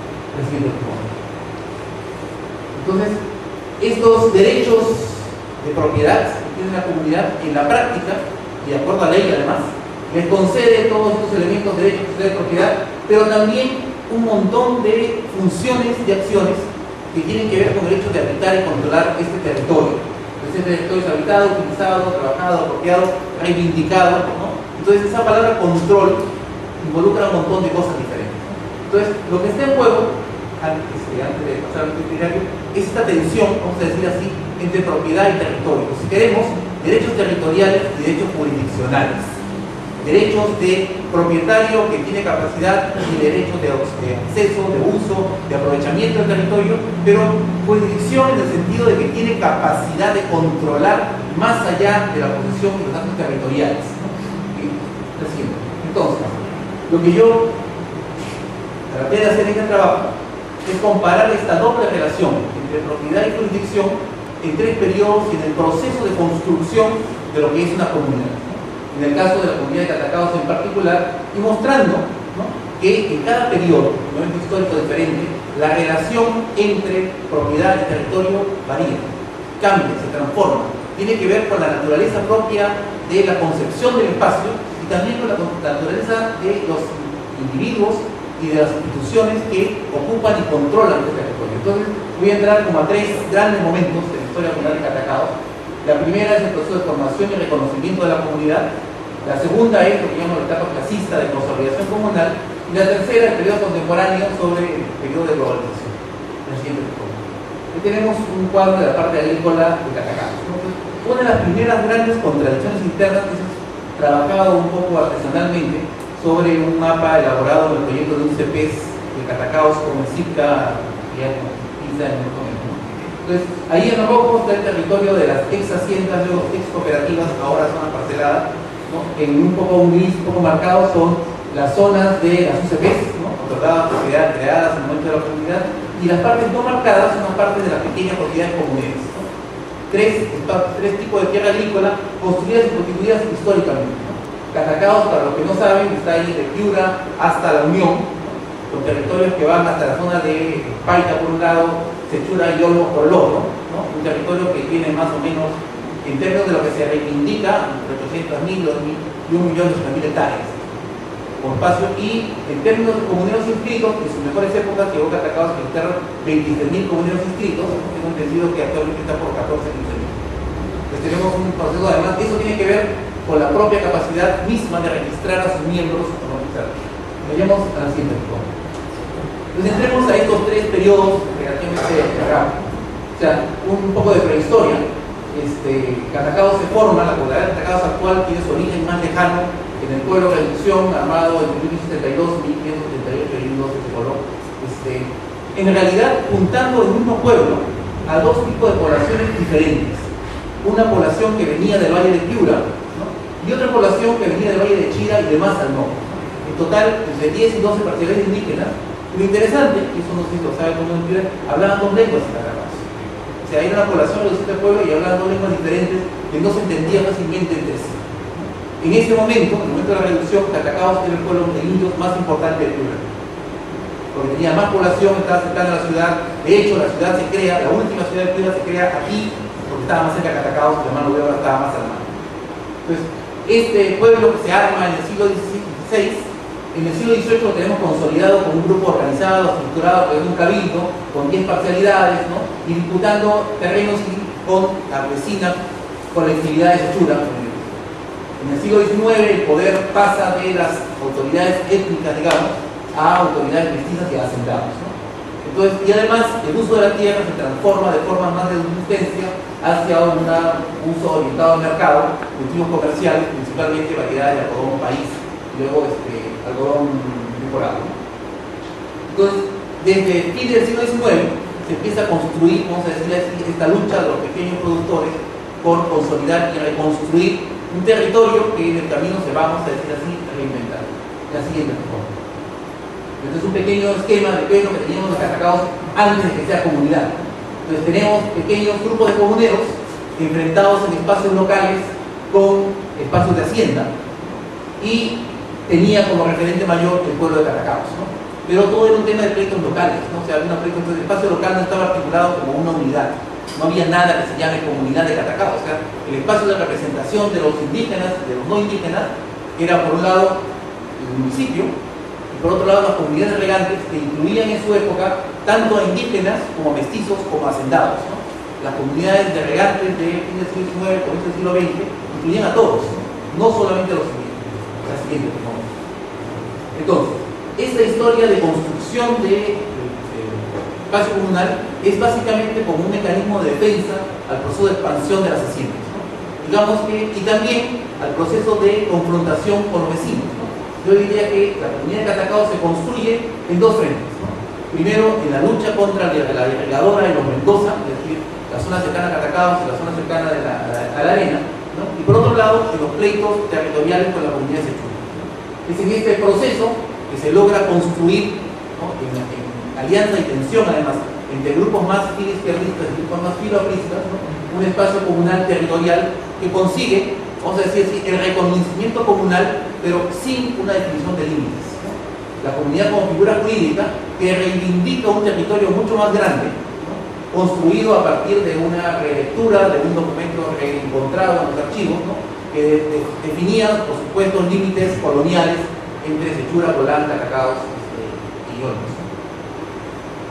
Entonces, estos derechos de propiedad que tiene la comunidad en la práctica, y de acuerdo a la ley además, les concede todos estos elementos de derechos de propiedad, pero también un montón de funciones y acciones que tienen que ver con el hecho de habitar y controlar este territorio. Este territorio es habitado, utilizado, trabajado, apropiado, reivindicado, ¿no? Entonces esa palabra control involucra un montón de cosas diferentes. Entonces lo que está en juego, antes de pasar al criterio, es esta tensión, vamos a decir así, entre propiedad y territorio. Si queremos, derechos territoriales y derechos jurisdiccionales. Derechos de propietario que tiene capacidad y derechos de acceso, de uso, de aprovechamiento del territorio, pero jurisdicción en el sentido de que tiene capacidad de controlar más allá de la posesión y los actos territoriales, ¿no? Entonces, lo que yo traté de hacer en este trabajo es comparar esta doble relación entre propiedad y jurisdicción en 3 periodos y en el proceso de construcción de lo que es una comunidad, ¿no? En el caso de la comunidad de Catacaos en particular, y mostrando, ¿no?, que en cada periodo, en un momento histórico diferente, la relación entre propiedad y territorio varía, cambia, se transforma. Tiene que ver con la naturaleza propia de la concepción del espacio y también con la naturaleza de los individuos y de las instituciones que ocupan y controlan este territorio. Entonces, voy a entrar como a 3 grandes momentos de la historia comunal de Catacaos. La primera es el proceso de formación y reconocimiento de la comunidad. La segunda es lo que llamamos la etapa clasista de consolidación comunal. Y la tercera, el periodo contemporáneo sobre el periodo de globalización. Aquí tenemos un cuadro de la parte agrícola de Catacaos. Una de las primeras grandes contradicciones internas que se ha trabajado un poco artesanalmente sobre un mapa elaborado en el proyecto de un CPES de Catacaos con el CIPCA, ya con 15 años. Entonces, ahí en rojo está el territorio de las ex haciendas, luego ex cooperativas, ahora zonas parceladas, ¿no? En un poco un gris, un poco marcado, son las zonas de las UCPs, ¿no?, otorgadas, propiedades creadas en el momento de la comunidad, y las partes no marcadas son las partes de las pequeñas propiedades comunes, ¿no? Tres tipos de tierra agrícola construidas y constituidas históricamente, ¿no? Catacaos, para los que no saben, está ahí de Piura hasta la Unión, ¿no?, con territorios que van hasta la zona de Paita por un lado, Sechura y Olmos por el otro, ¿no? Un territorio que tiene más o menos, en términos de lo que se reivindica, entre 800.000 y 1.200.000 hectáreas por espacio, y en términos de comuneros inscritos, en sus mejores épocas llegó Catacaos a registrar 23.000 comuneros inscritos. Tengo entendido que actualmente está por 14.000. Entonces tenemos un proceso, además, eso tiene que ver con la propia capacidad misma de registrar a sus miembros. Vayamos a la siguiente foto. Entonces entremos a estos 3 periodos relativamente rápidos. O sea, un poco de prehistoria. Catacaos se forma, la población de Catacaos actual tiene su origen más lejano en el pueblo de reducción armado entre 1572 y 1578 y 12 se coló. En realidad, juntando el mismo pueblo a 2 tipos de poblaciones diferentes. Una población que venía del Valle de Piura, ¿no?, y otra población que venía del Valle de Chira y de más al norte. En total, entre 10 y 12 parciales indígenas. Lo interesante, y eso no sé si lo sabe cómo en Piura, hablaban 2 lenguas en Catacaos. O sea, era una población reducida de pueblo y hablaban 2 lenguas diferentes que no se entendían fácilmente entre sí. En ese momento, en el momento de la reducción, Catacaos era el pueblo de indios más importante de Piura, porque tenía más población, estaba cercana a la ciudad. De hecho, la ciudad se crea, la última ciudad de Piura se crea aquí, porque estaba más cerca de Catacaos, la mano de obra estaba más armada. Entonces, este pueblo que se arma en el siglo XVI, en el siglo XVIII lo tenemos consolidado con un grupo organizado, estructurado, con un cabildo, con 10 parcialidades, ¿no?, y disputando terrenos con la vecina colectividad de Sechura. En el siglo XIX el poder pasa de las autoridades étnicas, digamos, a autoridades mestizas y a hacendados, ¿no? Entonces, y además el uso de la tierra se transforma de forma más de subsistencia hacia un uso orientado al mercado, cultivos comerciales, principalmente variedades de algodón país, y luego algodón temporado, ¿no? Entonces, desde fin del siglo XIX se empieza a construir, vamos a decir así, esta lucha de los pequeños productores por consolidar y reconstruir un territorio que en el camino se va, vamos a decir así, a reinventar. La siguiente forma. Este es un pequeño esquema de qué es lo que teníamos los Catacaos antes de que sea comunidad. Entonces tenemos pequeños grupos de comuneros enfrentados en espacios locales con espacios de hacienda, y tenía como referente mayor el pueblo de Catacaos, ¿no? Pero todo era un tema de pleitos locales, ¿no? O sea, había el espacio local no estaba articulado como una unidad. No había nada que se llame comunidad de Catacaos. O sea, el espacio de representación de los indígenas, de los no indígenas, era por un lado el municipio, y por otro lado las comunidades regantes, que incluían en su época tanto a indígenas como a mestizos como a hacendados, ¿no? Las comunidades de regantes de fin del siglo XIX, comienzo del siglo XX, incluían a todos, no solamente a los indígenas. La siguiente, por favor. Entonces, esta historia de construcción de espacio comunal es básicamente como un mecanismo de defensa al proceso de expansión de las haciendas, ¿no? Digamos que, y también al proceso de confrontación con los vecinos, ¿no? Yo diría que la comunidad de Catacaos se construye en 2 frentes, ¿no? Primero, en la lucha contra la irrigadora de los Mendoza, es decir, la zona cercana a Catacaos y la zona cercana a la arena, ¿no? Y por otro lado, en los pleitos territoriales con la comunidad de Sechura. Es en este proceso que se logra construir, ¿no?, en alianza y tensión, además, entre grupos más izquierdistas y grupos más filoapristas, ¿no?, un espacio comunal territorial que consigue, vamos a decir así, el reconocimiento comunal, pero sin una definición de límites, ¿no? La comunidad como figura jurídica que reivindica un territorio mucho más grande, ¿no? Construido a partir de una relectura de un documento reencontrado en los archivos, ¿no? Que definía, por supuesto, límites coloniales entre Sechura, Colán, Catacaos y Olmos.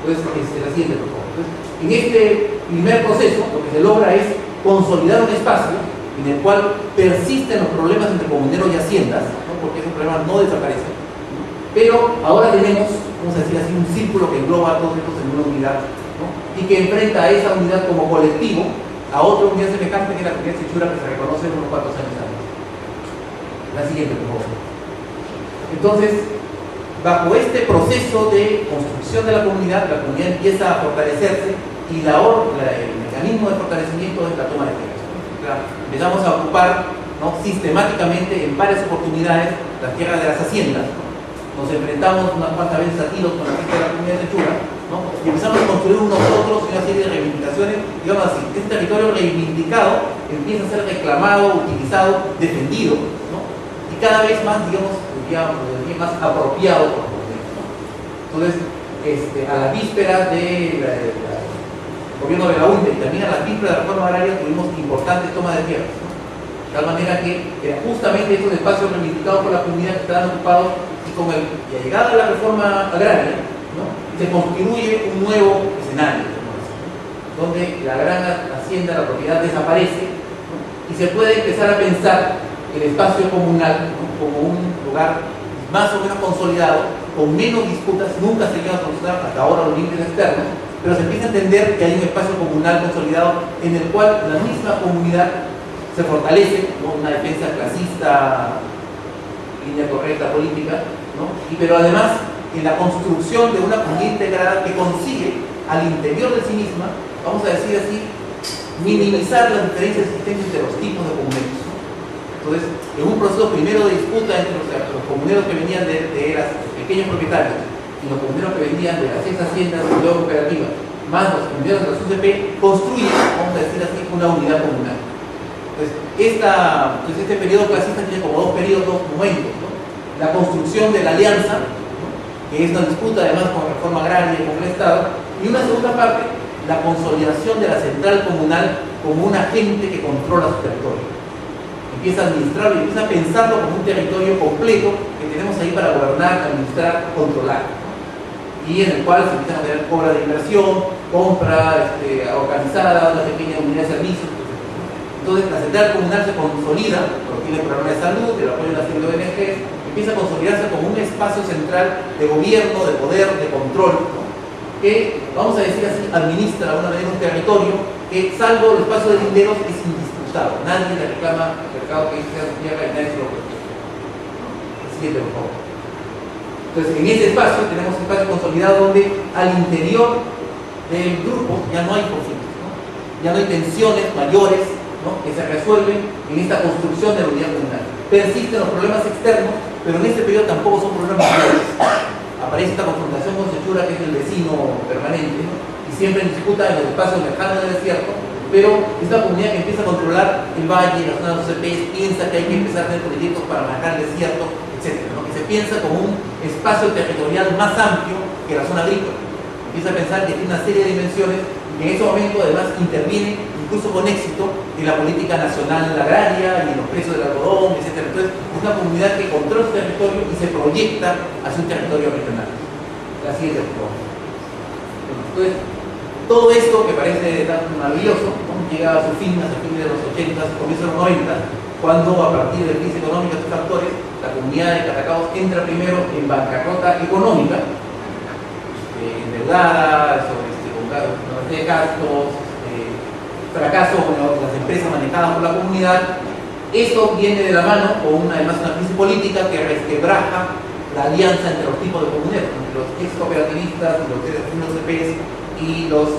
Entonces, la siguiente, por favor. Entonces, en este primer proceso, lo que se logra es consolidar un espacio en el cual persisten los problemas entre comuneros y haciendas, ¿no? Porque esos problemas no desaparecen, ¿no? Pero ahora tenemos, vamos a decir así, un círculo que engloba a todos estos en una unidad, ¿no? Y que enfrenta a esa unidad como colectivo a otra unidad semejante que es la comunidad Sechura, que se reconoce en unos cuantos años antes. La siguiente, por favor. Entonces, bajo este proceso de construcción de la comunidad empieza a fortalecerse y el mecanismo de fortalecimiento es la toma de tierras. O sea, empezamos a ocupar, ¿no? Sistemáticamente en varias oportunidades las tierras de las haciendas, ¿no? Nos enfrentamos unas cuantas veces a tiros con la gente de la comunidad de Sechura, ¿no? Y empezamos a construir unos otros una serie de reivindicaciones, digamos así. Este territorio reivindicado empieza a ser reclamado, utilizado, defendido, ¿no? Y cada vez más, digamos, más apropiado por los gobiernos, ¿no? Entonces, a la víspera del gobierno de la UNTE y también a la víspera de la reforma agraria tuvimos importantes tomas de tierras, ¿no? De tal manera que justamente estos espacios reivindicados por la comunidad que estaban ocupados y con la llegada de la reforma agraria, ¿no? Se constituye un nuevo escenario, ¿no? Donde la gran hacienda, la propiedad desaparece, ¿no? Y se puede empezar a pensar el espacio comunal, ¿no? Como un lugar más o menos consolidado, con menos disputas. Nunca se llega a solucionar hasta ahora los límites externos, pero se empieza a entender que hay un espacio comunal consolidado en el cual la misma comunidad se fortalece, ¿no? Una defensa clasista, línea correcta política, ¿no? Pero además en la construcción de una comunidad integrada que consigue al interior de sí misma, vamos a decir así, minimizar las diferencias existentes entre los tipos de comuneros, ¿no? Entonces, en un proceso primero de disputa entre los comuneros que venían de los pequeños propietarios y los comuneros que venían de las 6 haciendas y luego cooperativas, más los comuneros de las UCP, construyen, vamos a decir así, una unidad comunal. Entonces, este periodo clasista tiene como dos momentos, ¿no? La construcción de la alianza, ¿no? Que es una disputa además con la reforma agraria y con el Estado, y una segunda parte, la consolidación de la central comunal como un agente que controla su territorio. Empieza a administrarlo y empieza a pensarlo como un territorio completo que tenemos ahí para gobernar, administrar, controlar, ¿no? Y en el cual se empiezan a tener obras de inversión, compra organizada, una pequeña unidad de servicios, etc. Entonces la central comunal se consolida, porque tiene el programa de salud, el apoyo a las ONGs, empieza a consolidarse como un espacio central de gobierno, de poder, de control, ¿no? Que, vamos a decir así, administra de alguna manera un territorio que, salvo el espacio de linderos, es indisputado. Nadie le reclama al mercado que sea su tierra y nadie se lo protege. Siguiente, por favor. Entonces, en ese espacio tenemos un espacio consolidado donde al interior del grupo ya no hay conflictos, ¿no? Ya no hay tensiones mayores, ¿no? Que se resuelven en esta construcción de la unidad comunal. Persisten los problemas externos, pero en este periodo tampoco son problemas mayores. Aparece esta confrontación con Sechura, que es el vecino permanente, ¿no? Y siempre en disputa en los espacios lejanos del desierto, pero esta comunidad que empieza a controlar el valle, la zona de los CPs, piensa que hay que empezar a tener proyectos para manejar el desierto, etc., ¿no? Que se piensa como un espacio territorial más amplio que la zona agrícola. Empieza a pensar que tiene una serie de dimensiones y en ese momento además interviene incluso con éxito en la política nacional agraria y en los precios del algodón, etc. Entonces es una comunidad que controla su territorio y se proyecta hacia un territorio regional. La siguiente, por favor. Entonces, todo esto que parece tan maravilloso, ¿no? Llega a su fin, hasta el fin de los 80, comienza de los 90, cuando a partir de la crisis económica de estos factores, la comunidad de Catacaos entra primero en bancarrota económica, endeudada, con una serie de gastos, fracaso con las empresas manejadas por la comunidad. Esto viene de la mano con además una crisis política que resquebraja la alianza entre los tipos de comuneros, entre los ex cooperativistas, los CPs y los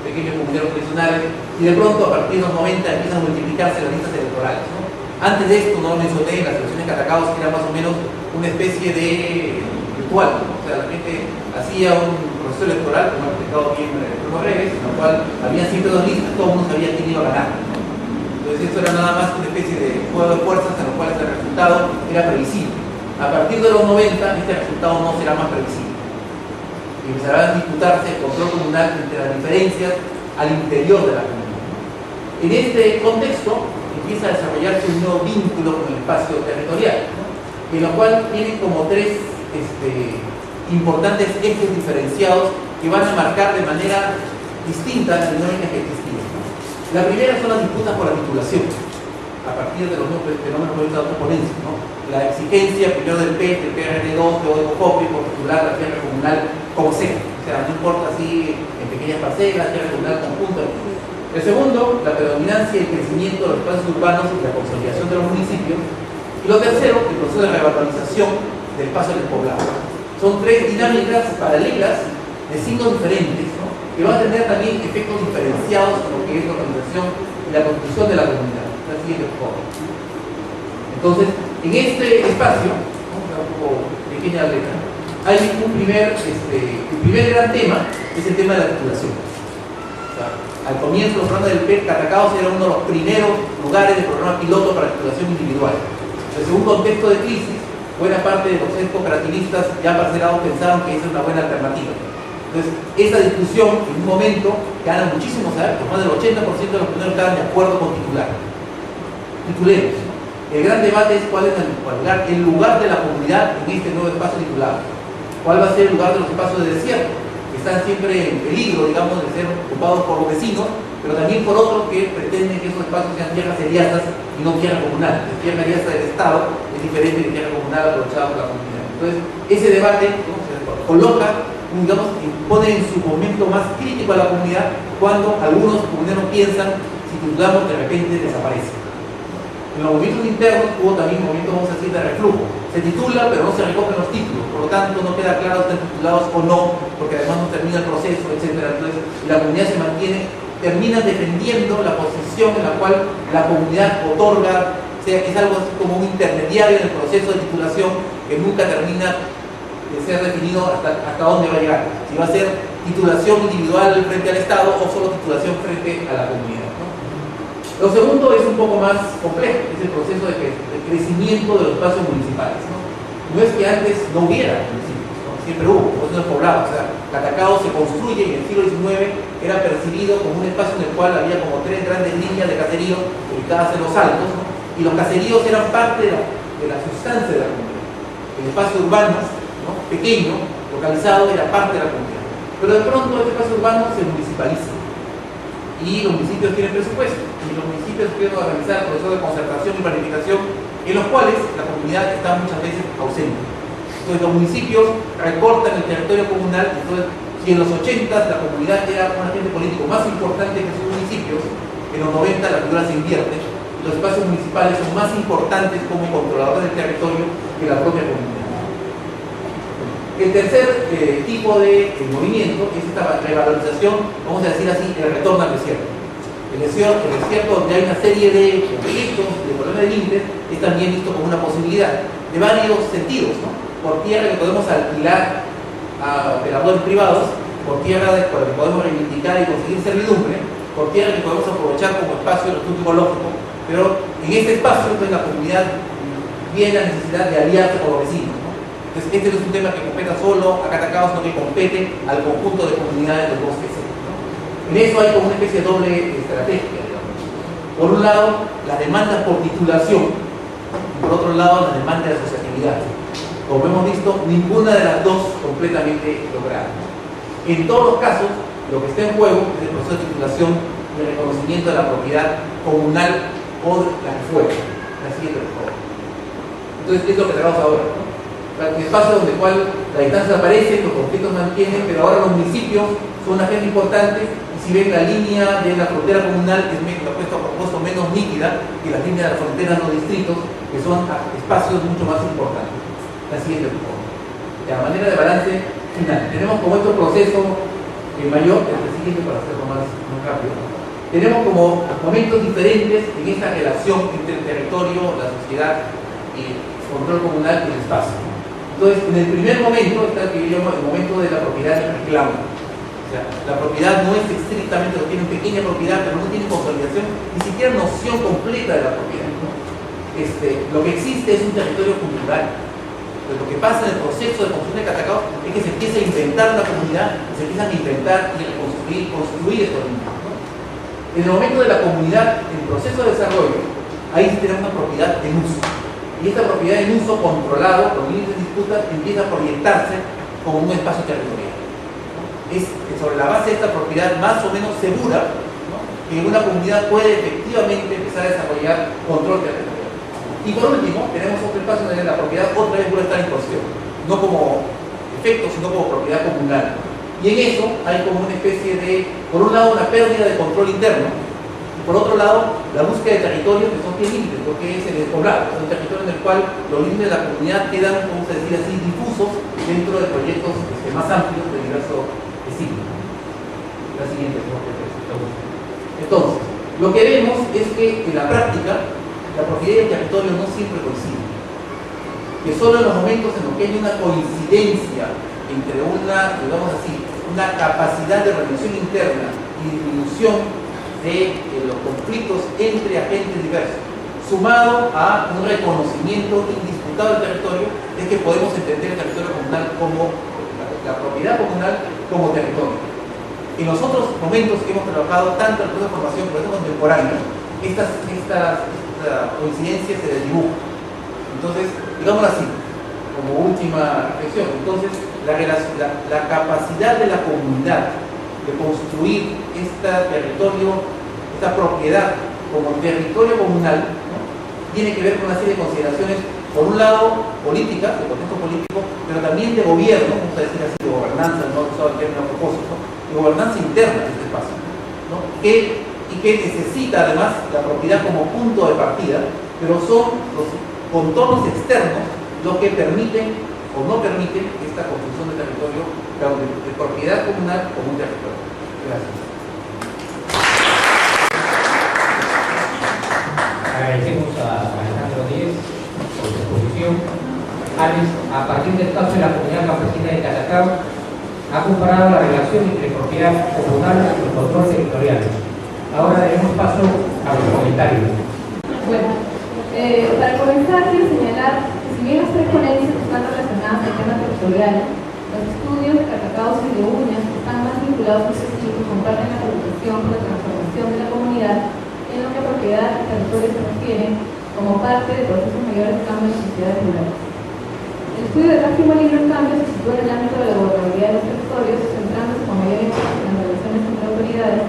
pequeños comuneros tradicionales, y de pronto a partir de los 90 empiezan a multiplicarse las listas electorales, ¿no? Antes de esto, no lo mencioné, las elecciones de Catacaos era más o menos una especie de ritual, ¿no? O sea, la gente hacía un proceso electoral, como ha explicado bien Bruno Reyes, en el cual había siempre dos listas, todo el mundo sabía quién iba a ganar. Entonces eso era nada más una especie de juego de fuerzas en los cuales el resultado era previsible. A partir de los 90, este resultado no será más previsible. Y empezará a disputarse el control comunal entre las diferencias al interior de la comunidad. En este contexto empieza a desarrollarse un nuevo vínculo con el espacio territorial, ¿no? En lo cual tienen como tres importantes ejes diferenciados que van a marcar de manera distinta las dinámicas que existían, ¿no? La primera son las disputas por la titulación, a partir de los fenómenos de autoponencia, ¿no? La exigencia primero del PET, del PRD2, de Odecopopi, por titular la tierra comunal como sea. O sea, no importa si en pequeñas parcelas, tierra comunal conjunta. El segundo, la predominancia y el crecimiento de los espacios urbanos y la consolidación de los municipios. Y lo tercero, el proceso de revalorización del espacio despoblado. Son tres dinámicas paralelas de signos diferentes, ¿no? Que van a tener también efectos diferenciados en lo que es la organización y la construcción de la comunidad. La siguiente forma. Entonces, en este espacio, vamos a dar un poco pequeña letra, hay un el primer gran tema es el tema de la titulación. O sea, al comienzo del programa del PET, Catacaos era uno de los primeros lugares del programa piloto para titulación individual. Entonces, en un contexto de crisis, buena parte de los ex cooperativistas ya parcelados pensaron que esa es una buena alternativa. Entonces, esa discusión en un momento gana muchísimos adeptos, más del 80% de los primeros estaban de acuerdo con titular. Titulemos. El gran debate es cuál es el lugar de la comunidad en este nuevo espacio titulado. ¿Cuál va a ser el lugar de los espacios de desierto? Que están siempre en peligro, digamos, de ser ocupados por los vecinos, pero también por otros que pretenden que esos espacios sean tierras seriasas y no tierra comunal. La tierra seriasa del Estado es diferente de tierra comunal aprovechada por la comunidad. Entonces, ese debate, ¿no?, se coloca, digamos, pone en su momento más crítico a la comunidad cuando algunos comuneros piensan si titulamos de repente desaparece. En los movimientos internos hubo también movimientos, vamos a decir, de reflujo. Se titula, pero no se recogen los títulos, por lo tanto no queda claro si están titulados o no, porque además no termina el proceso, etc. Entonces, la comunidad se mantiene, termina defendiendo la posición en la cual la comunidad otorga, o sea, es algo así como un intermediario en el proceso de titulación que nunca termina de ser definido hasta dónde va a llegar. Si va a ser titulación individual frente al Estado o solo titulación frente a la comunidad, ¿no? Lo segundo es un poco más complejo, es el proceso de crecimiento de los espacios municipales, ¿no? No es que antes no hubiera municipios, ¿no? Siempre hubo, no es poblado. O sea, Catacaos se construye y en el siglo XIX era percibido como un espacio en el cual había como tres grandes líneas de caseríos ubicadas en los altos, ¿no? Y los caseríos eran parte de la sustancia de la comunidad. El espacio urbano, ¿no?, pequeño, localizado, era parte de la comunidad. Pero de pronto este espacio urbano se municipaliza y los municipios tienen presupuesto y los municipios pueden organizar procesos de concertación y planificación en los cuales la comunidad está muchas veces ausente. Entonces los municipios recortan el territorio comunal. Entonces, si en los 80 la comunidad era un agente político más importante que sus municipios, en los 90 la figura se invierte. Los espacios municipales son más importantes como controladores del territorio que la propia comunidad. El tercer tipo de movimiento es esta revalorización, vamos a decir así, el retorno al desierto. El desierto, donde hay una serie de proyectos de problemas de límites, es también visto como una posibilidad de varios sentidos, ¿no? Por tierra que podemos alquilar a operadores privados, por tierra por la que podemos reivindicar y conseguir servidumbre, por tierra que podemos aprovechar como espacio de refugio ecológico, pero en este espacio entonces la comunidad tiene la necesidad de aliarse con los vecinos, ¿no? Entonces este no es un tema que compete solo a Catacaos, sino que compete al conjunto de comunidades del bosque, ¿no? En eso hay como una especie de doble estrategia, digamos. Por un lado, las demandas por titulación, y por otro lado, las demandas de asociatividad. Como hemos visto, ninguna de las dos completamente lograda. En todos los casos, lo que está en juego es el proceso de titulación y el reconocimiento de la propiedad comunal o la que fuera. La siguiente, por favor. Entonces, ¿qué es lo que tenemos ahora, ¿no? El espacio donde cual la distancia aparece, los conflictos se mantienen, pero ahora los municipios son un agente importante, y si ven la línea de la frontera comunal es puesto menos nítida que las líneas de las fronteras de los distritos, que son espacios mucho más importantes. La siguiente, por favor. La manera de balance final. Tenemos como este proceso mayor, el siguiente para hacerlo más rápido. Tenemos como momentos diferentes en esta relación entre el territorio, la sociedad y el control comunal y el espacio. Entonces, en el primer momento está el que yo llamo el momento de la propiedad de reclamo. O sea, la propiedad no es estrictamente, lo tiene pequeña propiedad, pero no tiene consolidación, ni siquiera noción completa de la propiedad, ¿no? Lo que existe es un territorio cultural. Entonces, lo que pasa en el proceso de construcción de Catacaos es que se empieza a inventar una comunidad, se empiezan a inventar y a construir estos límites, ¿no? En el momento de la comunidad, en el proceso de desarrollo, ahí sí tenemos una propiedad en uso. Y esta propiedad en uso controlado, con límites de disputa, empieza a proyectarse como un espacio territorial. Es sobre la base de esta propiedad más o menos segura, ¿no?, que una comunidad puede efectivamente empezar a desarrollar control territorial. Y por último, tenemos otro espacio donde la propiedad otra vez puede estar en cuestión, no como efecto, sino como propiedad comunal. Y en eso hay como una especie de, por un lado, una pérdida de control interno, y por otro lado, la búsqueda de territorios que son bien límites, lo que es el despoblado, es un territorio en el cual los límites de la comunidad quedan, como se decía así, difusos dentro de proyectos más amplios de diverso signo. La siguiente, por favor. Entonces, lo que vemos es que en la práctica la propiedad y el territorio no siempre coinciden. Que solo en los momentos en los que hay una coincidencia entre una, digamos así, una capacidad de reducción interna y disminución de los conflictos entre agentes diversos, sumado a un reconocimiento indisputado del territorio, es que podemos entender el territorio comunal como la propiedad comunal como territorio. En los otros momentos que hemos trabajado, tanto en el proceso de formación como en el proceso contemporáneo, esta coincidencia se desdibuja. Entonces, digámoslo así, como última reflexión, entonces la capacidad de la comunidad de construir este territorio, esta propiedad como territorio comunal, ¿no?, tiene que ver con una serie de consideraciones, por un lado políticas, de contexto político, pero también de gobierno, vamos a decir así, de gobernanza, no he usado el término a propósito, de gobernanza interna de este espacio, ¿no?, y que necesita además la propiedad como punto de partida, pero son los contornos externos los que permiten o no permiten esta construcción de territorio de propiedad comunal como un territorio. Gracias. Agradecemos a Alejandro Díez por su exposición. Alex, a partir del caso de la comunidad campesina de Catacao, ha comparado la relación entre propiedad comunal y control territorial. Ahora daremos paso a los comentarios. Bueno, para comenzar quiero señalar que si bien las tres ponencias están relacionadas al tema territorial, los estudios de Catacaos y de Uñas están más vinculados entre sí y comparten la preocupación por la transformación de la comunidad en lo que a propiedad y territorio se refieren como parte de procesos mayores de cambio en las sociedades rurales. El estudio del próximo libro, en cambio, se sitúa en el ámbito de la gobernabilidad de los territorios, centrándose con mayor énfasis en las relaciones entre autoridades,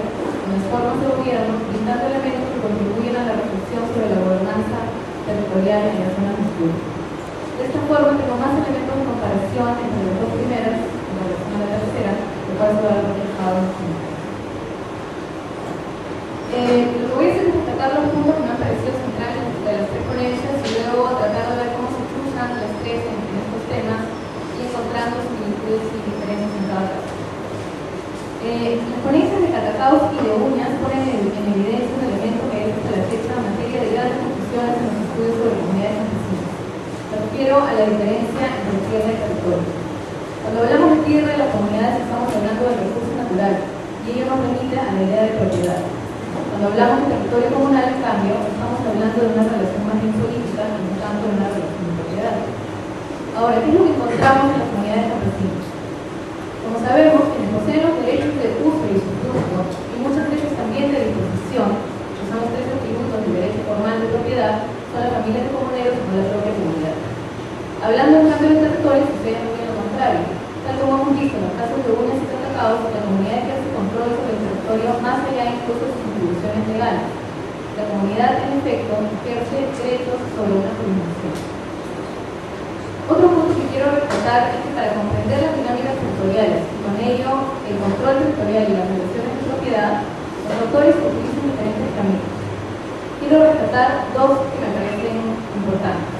en las formas de gobierno, brindando elementos que contribuyen a la reflexión sobre la gobernanza territorial en las zonas de estudio. De esta forma, tengo más elementos de comparación entre las dos primeras en relación a la tercera, lo cual se va a ver reflejado en el siguiente. Lo que voy a hacer es destacar los puntos que me han parecido centrales de las tres ponencias y luego tratar de ver cómo se cruzan las tres en estos temas y encontrando similitudes y diferencias en cada caso. Las ponencias de Catacaos y de Uñas ponen en evidencia un elemento que es hasta la fecha en materia de grandes discusiones en los estudios sobre comunidades campesinas. Me refiero a la diferencia entre tierra y territorio. Cuando hablamos de tierra y las comunidades estamos hablando del recurso natural y ello nos remite a la idea de propiedad. Cuando hablamos de territorio comunal, en cambio, estamos hablando de una relación más bien política y no tanto de una relación de propiedad. Ahora, ¿qué es lo que encontramos en las comunidades campesinas? Como sabemos, quienes poseen los derechos de uso y usufructo, y muchas veces también de disposición, que son los tres atributos del derecho formal de propiedad, son las familias de comuneros o la propia comunidad. Hablando en cambio del territorio, sucede muy bien lo contrario. Tal como hemos visto en los casos de Uñas y Catacaos, la comunidad ejerce control sobre el territorio más allá incluso de sus atribuciones legales. La comunidad, en efecto, ejerce derechos sobre una jurisdicción. Otro punto que quiero rescatar es que para comprender las dinámicas territoriales y con ello el control territorial y las relaciones de propiedad, los autores utilizan diferentes caminos. Quiero rescatar dos que me parecen importantes.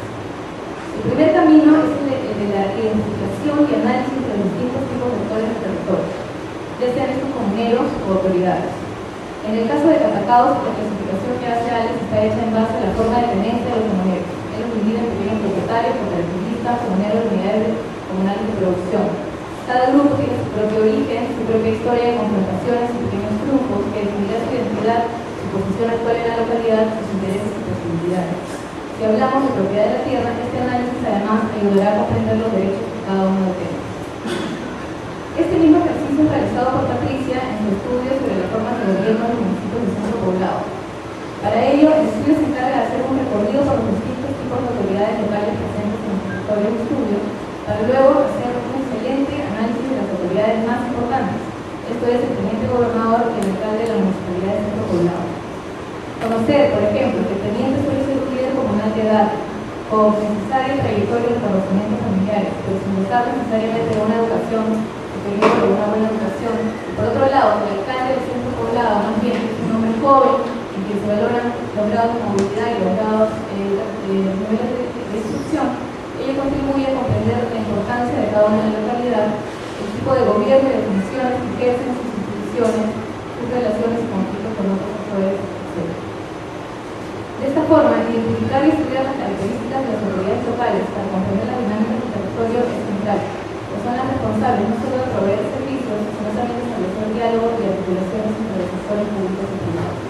El primer camino es el de la identificación y análisis de los distintos tipos de actores del territorio, ya sean estos comuneros o autoridades. En el caso de Catacaos, la clasificación que hace Alex está hecha en base a la forma de tenencia de los comuneros. Él los divide en pequeños propietarios, cooperativistas, Junta Comunal de Unidades Comunales de Producción. Cada grupo tiene su propio origen, su propia historia de confrontaciones y pequeños grupos que definirá su identidad, su posición actual en la localidad, sus intereses y posibilidades. Si hablamos de propiedad de la tierra, este análisis además ayudará a comprender los derechos que cada uno tiene. Este mismo ejercicio es realizado por Patricia en su estudio sobre las formas de gobierno de los municipios del centro poblado. Para ello, el estudio se encarga de hacer un recorrido por los distintos tipos de autoridades locales presentes en el territorio del estudio, para luego hacer un excelente análisis de las autoridades más importantes, esto es, el teniente gobernador y el alcalde de la municipalidad del centro poblado. Conocer, por ejemplo, que el teniente suele ser un líder comunal de edad, con necesaria trayectoria de conocimientos familiares, pero sin gozar necesariamente de una educación superior o una buena educación. Por otro lado, el alcalde del centro poblado, más bien, es un hombre joven, en que se valoran los grados de movilidad y los grados niveles de instrucción. Ello contribuye a comprender la importancia de cada una de la localidad, el tipo de gobierno y de funciones que ejercen sus instituciones, sus relaciones y conflictos con otros actores, etc. De esta forma, identificar y estudiar las características de las autoridades locales para comprender la dinámica del territorio es central, pues son las responsables no solo de proveer servicios, sino también de establecer diálogo y articulaciones entre los sectores públicos y privados.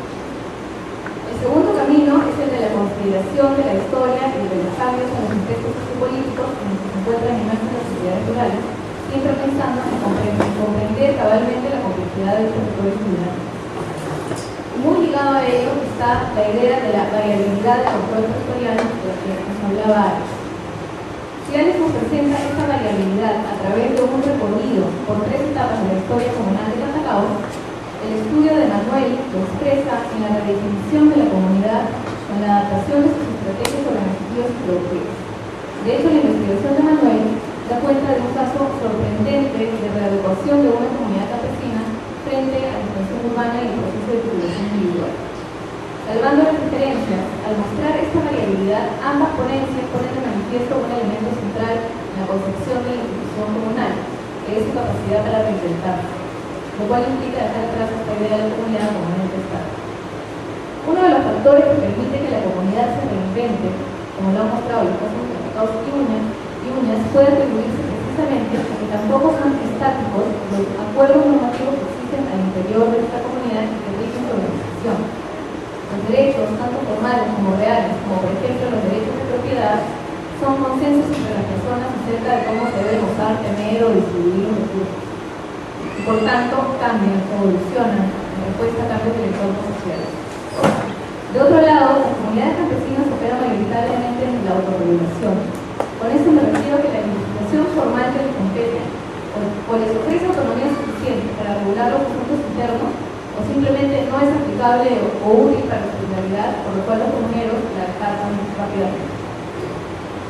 El segundo camino es el de la consideración de la historia y de los cambios en los contextos sociopolíticos en los que se encuentran inmersas las sociedades rurales, siempre pensando en comprender cabalmente la complejidad del territorio estudiantil. Muy ligado a ello está la idea de la variabilidad del control territorial de la que nos hablaba antes. Si Alex nos presenta esta variabilidad a través de un recorrido por 3 etapas de la historia comunal de Catacaos, el estudio de Manuel lo expresa en la redefinición de la comunidad con la adaptación de sus estrategias organizativas y productivas. De hecho, la investigación de Manuel da cuenta de un caso sorprendente de readecuación de una comunidad campesina frente a la expansión urbana y el proceso de titulación individual. Salvando las diferencias, al mostrar esta variabilidad, ambas ponencias ponen de manifiesto un elemento central en la concepción de la institución comunal, que es su capacidad para reinventarse, lo cual implica dejar atrás esta idea de la comunidad como un ente estable. Uno de los factores que permite que la comunidad se reinvente, como lo han mostrado los casos de Catacaos y Uñas, puede atribuirse precisamente a que tampoco son estáticos los acuerdos normativos que existen al interior de esta comunidad y que rigen su organización. Los derechos, tanto formales como reales, como por ejemplo los derechos de propiedad, son consensos entre las personas acerca de cómo se debe gozar, tener o distribuir los recursos. Y por tanto, cambian, evolucionan en respuesta a cambios del entorno social. De otro lado, las comunidades campesinas operan mayoritariamente en la autorregulación. Con esto me refiero a que la legislación formal que les compete o les ofrece autonomía suficiente para regular los asuntos internos, o simplemente no es aplicable o útil para su finalidad, por lo cual los comuneros la descartan rápidamente.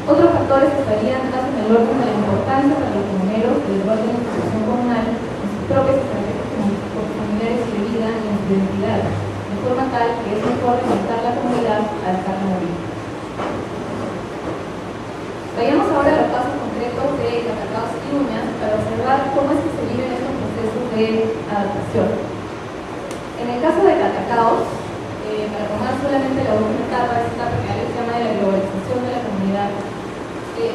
Otros factores estarían más en el orden de la importancia para los comuneros del rol de la institución comunal en sus propias estrategias familiares de vida y en su identidad, de forma tal que es mejor orientar la comunidad a dejarla morir. Vayamos ahora a los casos concretos de Catacaos y Uñas para observar cómo es que se viven estos procesos de adaptación. En el caso de Catacaos, para tomar solamente la última etapa, esta etapa que se llama de la globalización de la comunidad,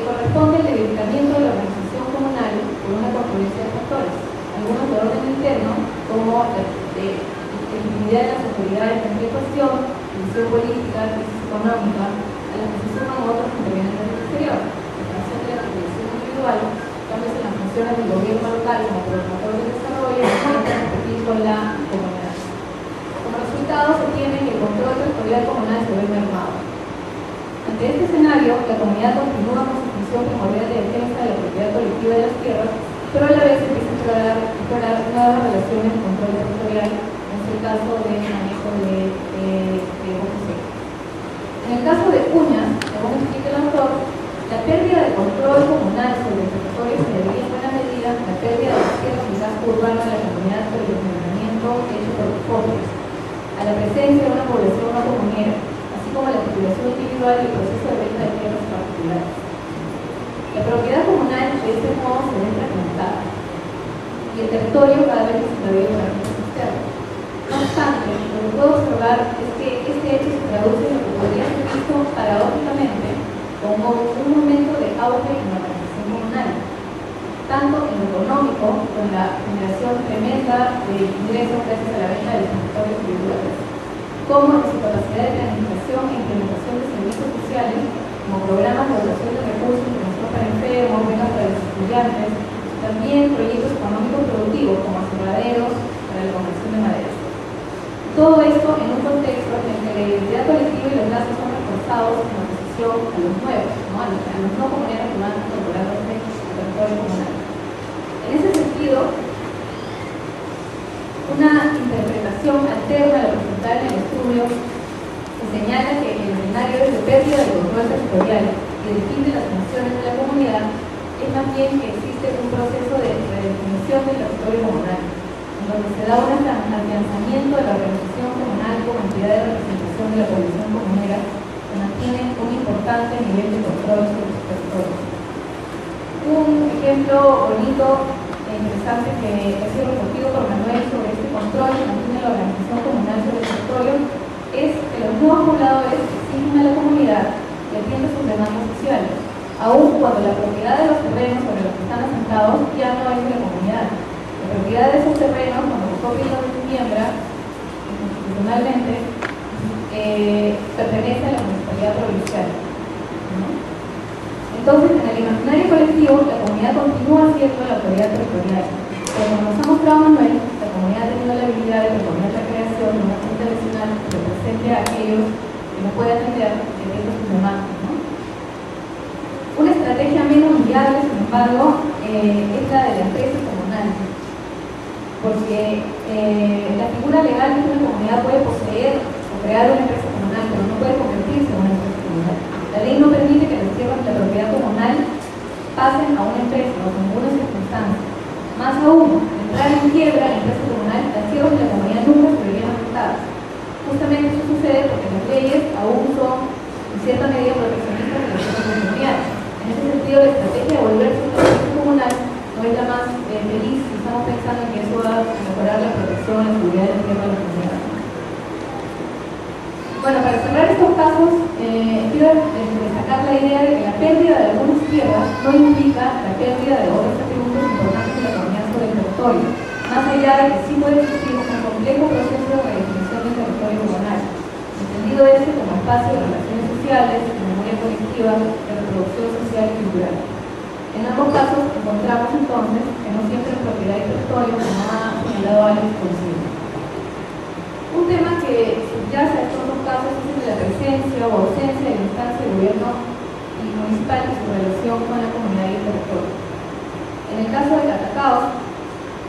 corresponde el debilitamiento de la organización comunal por una confluencia de factores, algunos de orden interno, como la legitimidad de las autoridades en cuestión, división política, crisis económica, a las que se suman otros intervenientes del exterior, la expansión de la producción individual, cambios en las funciones del gobierno local como promotor del desarrollo y la competir con la comunidad. Como resultado, se tiene que el control territorial comunal se ve mermado. Ante este escenario, la comunidad continúa con su función primordial de defensa de la propiedad colectiva de las tierras, pero a la vez empieza a explorar nuevas relaciones de control territorial, en el caso del manejo de bosques. En el caso de Uñas, según explica el autor, la pérdida de control comunal sobre el territorio se debería en buena medida a la pérdida de cierto liderazgo urbano de la comunidad por el desmembramiento hecho por los pobres, a la presencia de una población no comunera, así como a la titulación individual y el proceso de venta de tierras particulares. La propiedad comunal de este modo se ve fragmentada y el territorio cada vez se invade por agentes externos. No obstante, lo que puedo observar es que este hecho se traduce en lo que podría ser visto paradójicamente como un momento de auge en la organización comunal, tanto en lo económico, con la generación tremenda de ingresos gracias a la venta de territorios individuales, como en su capacidad de planificación e implementación de servicios sociales, como programas de dotación de recursos, pensión para enfermos, becas para los estudiantes, también proyectos económicos productivos como aserraderos para la conversión de maderas. Todo esto en un contexto en el que la identidad colectiva y los lazos son reforzados en oposición a los nuevos, a los no comunidades que van incorporándose al territorio comunal. En ese sentido, una interpretación alterna a la presentada en el estudio que señala que el escenario es de pérdida de control territorial y del fin de las funciones de la comunidad es más bien que existe un proceso de redefinición del territorio comunal, en donde se da un afianzamiento de la organización comunal como entidad de representación de la población comunera que mantiene un importante nivel de control sobre sus territorios. Un ejemplo bonito e interesante que ha sido recogido por Manuel sobre este control que mantiene la organización comunal sobre el territorio es que los nuevos pobladores exigen a la comunidad que atienda sus demandas sociales, aun cuando la propiedad de los terrenos sobre los que están asentados ya no es de la comunidad. La propiedad de esos terrenos, cuando los copios de miembros institucionalmente, pertenece a la municipalidad provincial, ¿no? Entonces, en el imaginario colectivo, la comunidad continúa siendo la autoridad territorial. Pero como nos ha mostrado Manuel, la comunidad ha tenido la habilidad de proponer la creación de una junta vecinal que represente a aquellos que no pueden atender que tienen sus demandas, ¿no? Una estrategia menos viable, sin embargo, es la de la empresa comunal, porque la figura legal de una comunidad puede poseer o crear una empresa comunal, pero no puede convertirse en una empresa comunal. La ley no permite que las tierras de la propiedad comunal pasen a una empresa bajo ninguna circunstancia. Más aún, entrar en quiebra la empresa comunal, las tierras de la comunidad nunca se verían afectadas. Justamente eso sucede porque las leyes aún son, en cierta medida, proteccionistas de las tierras comunitarias. En ese sentido, la estrategia de volverse una empresa comunal no es la más feliz si estamos pensando en que eso va a mejorar la protección, la seguridad de la tierra de la comunidad. Bueno, para cerrar estos casos, quiero destacar la idea de que la pérdida de algunas tierras no implica la pérdida de otros atributos importantes de la comunidad sobre el territorio, más allá de que sí puede existir un complejo proceso de redefinición del territorio comunal, entendido este como espacio de relaciones sociales, de memoria colectiva, de reproducción social y cultural. En ambos casos encontramos entonces que no siempre es propiedad del territorio, como ha señalado Alex Consiglio. Un tema que subyace a estos dos casos es el de la presencia o ausencia de la instancia de gobierno municipal y su relación con la comunidad y el territorio. En el caso de Catacaos,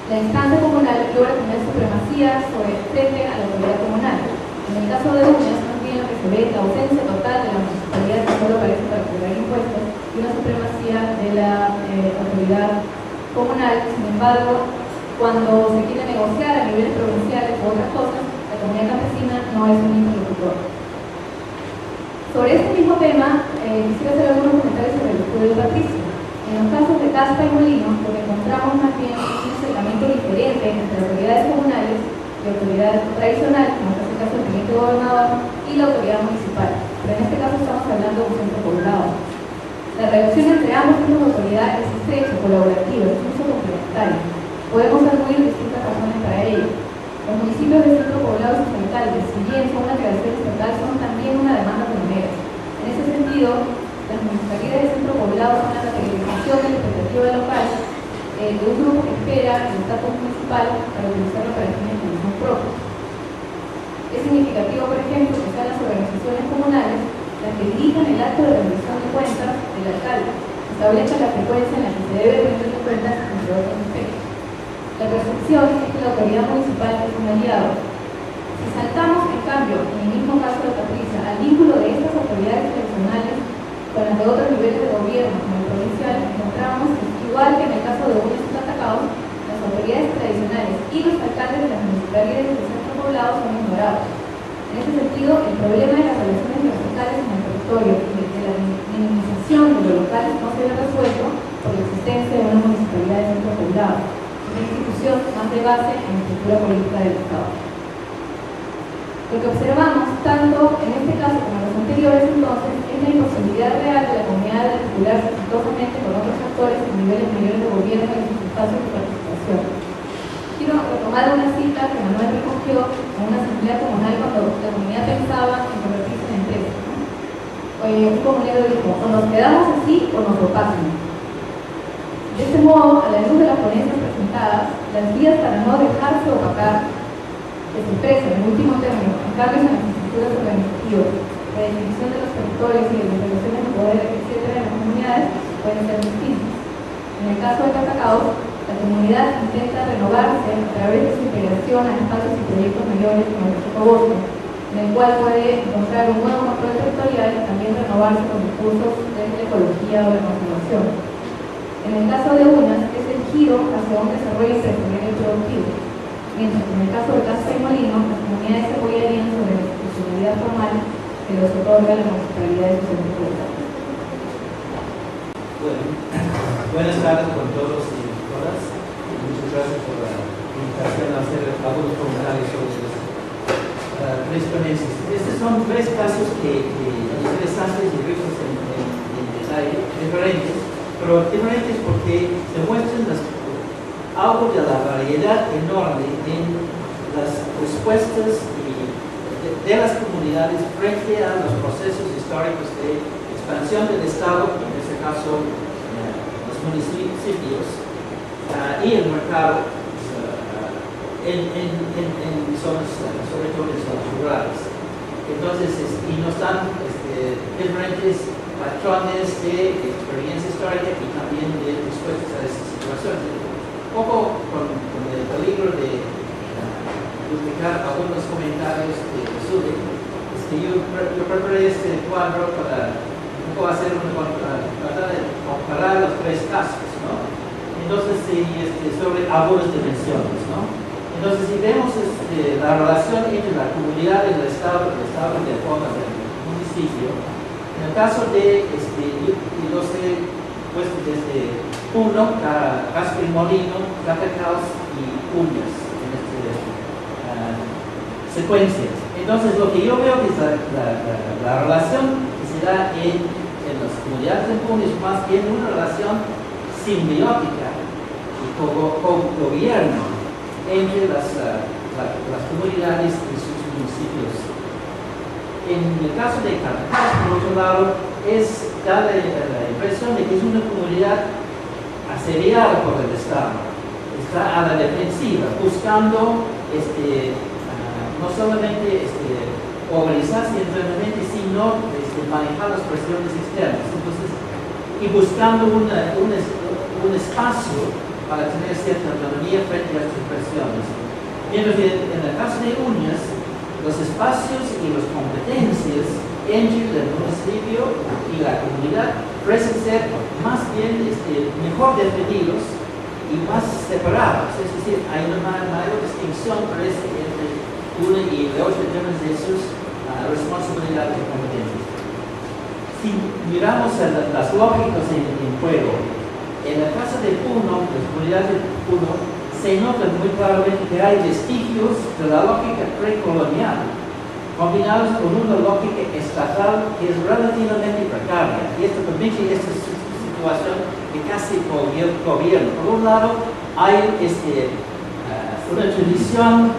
la instancia comunal logra tener supremacía frente a la autoridad comunal. En el caso de Uñas, más bien lo que se ve es la ausencia total de la municipalidad que solo aparece para cobrar impuestos y una supremacía de la autoridad comunal. Sin embargo, cuando se quiere negociar a niveles provinciales u otras cosas, la comunidad campesina no es un interlocutor. Sobre este mismo tema, quisiera hacer algunos comentarios sobre el estudio de Patricia. En los casos de Caspa y Molino, lo que encontramos más bien es un acercamiento diferente entre autoridades comunales y autoridades tradicionales, como en este caso el teniente gobernador, y la autoridad municipal. Pero en este caso estamos hablando de un centro poblado. La relación entre ambos tipos de autoridad es estrecha, colaborativa, incluso complementaria. Podemos arguir distintas razones para ello. Los municipios de centro poblado y sus alcaldes, si bien son una creación estatal, son también una demanda comunera. En ese sentido, las municipalidades de centro poblado son la materialización de la expectativa local de un grupo que espera el estatus municipal para utilizarlo para fines de uso propio. Es significativo, por ejemplo, que sean las organizaciones comunales las que dirijan el acto de rendición de cuentas del alcalde, establezcan la frecuencia en la que se debe rendir cuentas, entre otros aspectos. La percepción es que la autoridad municipal es un aliado. Si saltamos, en cambio, en el mismo caso de Patricia, al vínculo de estas autoridades tradicionales con las de otros niveles de gobierno, como el provincial, encontramos que, igual que en el caso de Uñas y Catacaos, las autoridades tradicionales y los alcaldes de las municipalidades del centro poblado son ignorados. En ese sentido, el problema de las relaciones verticales en el territorio y de la minimización de lo local no se ve resuelto por la existencia de una municipalidad de centro poblado, una institución más de base en la estructura política del Estado. Lo que observamos, tanto en este caso como en los anteriores, entonces, es la imposibilidad real de la comunidad de articularse exitosamente con otros actores en niveles mayores de gobierno y en sus espacios de participación. Quiero retomar una cita que Manuel recogió en una asamblea comunal cuando la comunidad pensaba en convertirse en empresa, ¿no? Un comunero dijo, o nos quedamos así o nos lo pasan. De este modo, a la luz de las ponencias presentadas, las vías para no dejarse opacar que se expresan en último término en cambios en las estructuras organizativas, la definición de los territorios y de las relaciones de poder, etc. en las comunidades pueden ser distintas. En el caso de Catacaos, la comunidad intenta renovarse a través de su integración a espacios y proyectos mayores como el Chocobosque, en el cual puede encontrar un nuevo control territorial y también renovarse con recursos de la ecología o la conservación. En el caso de Uñas, es el giro hacia un desarrollo empresarial y productivo, mientras que en el caso de Casa y Molino, las comunidades se apoyarían sobre la institucionalidad formal que les otorga la municipalidad de sus entes. Bueno, buenas tardes con todos y todas. Muchas gracias por la invitación a hacer algunos comentarios sobre las tres ponencias. Estos son tres casos interesantes y ricos en detalle, diferentes, pero diferentes porque se muestran algo de la variedad enorme en las respuestas de las comunidades frente a los procesos históricos de expansión del Estado, en este caso los municipios, y el mercado en zonas, sobre todo en zonas rurales. Entonces, y nos dan diferentes patrones de experiencia histórica y también de respuestas a esas situaciones. Un poco con el peligro de duplicar algunos comentarios que suben, yo preparé este cuadro para hacer tratar de comparar los tres casos, ¿no? Entonces, sobre algunas dimensiones, ¿no? Entonces, si vemos la relación entre la comunidad y el Estado de forma del municipio, en el caso de, y los he puesto desde uno, Casco y Molino, Catacaos y Uñas, en esta secuencia. Entonces, lo que yo veo que es la relación que se da en las comunidades de Puno es más bien una relación simbiótica y co-gobierno entre las comunidades y sus municipios. En el caso de Catacaos, por otro lado, da la impresión de que es una comunidad asediada por el Estado, está a la defensiva, buscando no solamente organizarse internamente, sino manejar las presiones externas. Entonces, y buscando un espacio para tener cierta autonomía frente a estas presiones. Mientras que en el caso de Uñas, los espacios y las competencias entre el municipio y la comunidad parecen ser más bien mejor definidos y más separados. Es decir, hay una mayor distinción, parece, entre una y la otra en términos de sus responsabilidades y competencias. Si miramos las lógicas en juego, en la casa de Puno, las comunidades de Puno, se nota muy claramente que hay vestigios de la lógica precolonial, combinados con una lógica estatal que es relativamente precaria. Y esto permite esta situación de casi gobierno. Por un lado, hay una tradición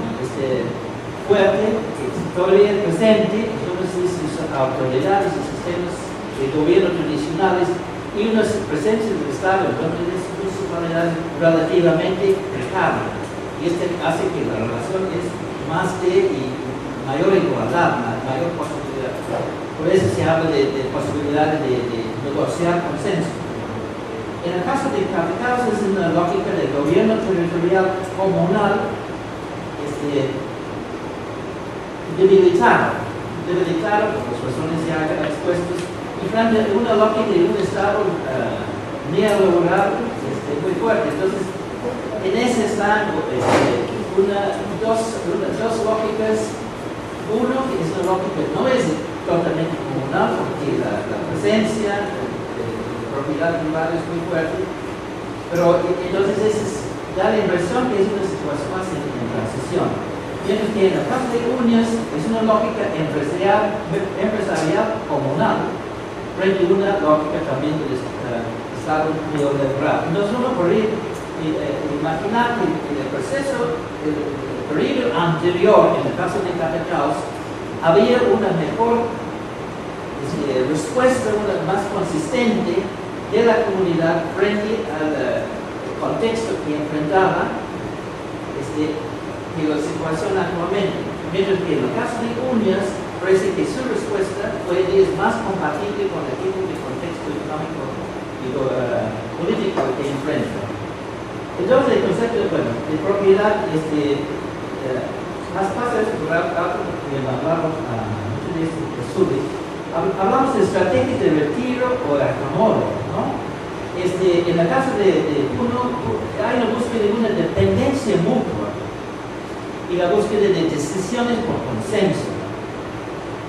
fuerte, que todavía presente, entonces sus autoridades y sistemas de gobierno tradicionales y unas presencias del Estado, donde es municipalidad relativamente precaria. Y hace que la relación es más de mayor igualdad, mayor posibilidad. Por eso se habla de posibilidades de negociar consenso. En el caso de Catacaos es una lógica de gobierno territorial comunal debilitado por las razones ya expuestas, y frente a una lógica de un Estado neoliberal muy fuerte. Entonces, en ese están dos lógicas. Uno, que es una lógica que no es totalmente comunal, porque la presencia de propiedad privada es muy fuerte, pero entonces da la impresión que es una situación más en transición. Mientras que en la Casa de Uñas es una lógica empresarial comunal frente a una lógica también del Estado neoliberal. No solo por imaginar que en el proceso, el periodo anterior en el caso de Catacaos, había una mejor respuesta, una más consistente de la comunidad frente al contexto que enfrentaba la situación actualmente. Mientras que en el caso de Uñas, parece que su respuesta es más compatible con el tipo de contexto económico y político que enfrenta. Entonces, el concepto de propiedad pasa esto por algo que hablamos a muchos de estos estudios. Hablamos de estrategias de retiro o de acomodo, ¿no? En el caso de uno, hay una búsqueda de una dependencia mutua y la búsqueda de decisiones por consenso.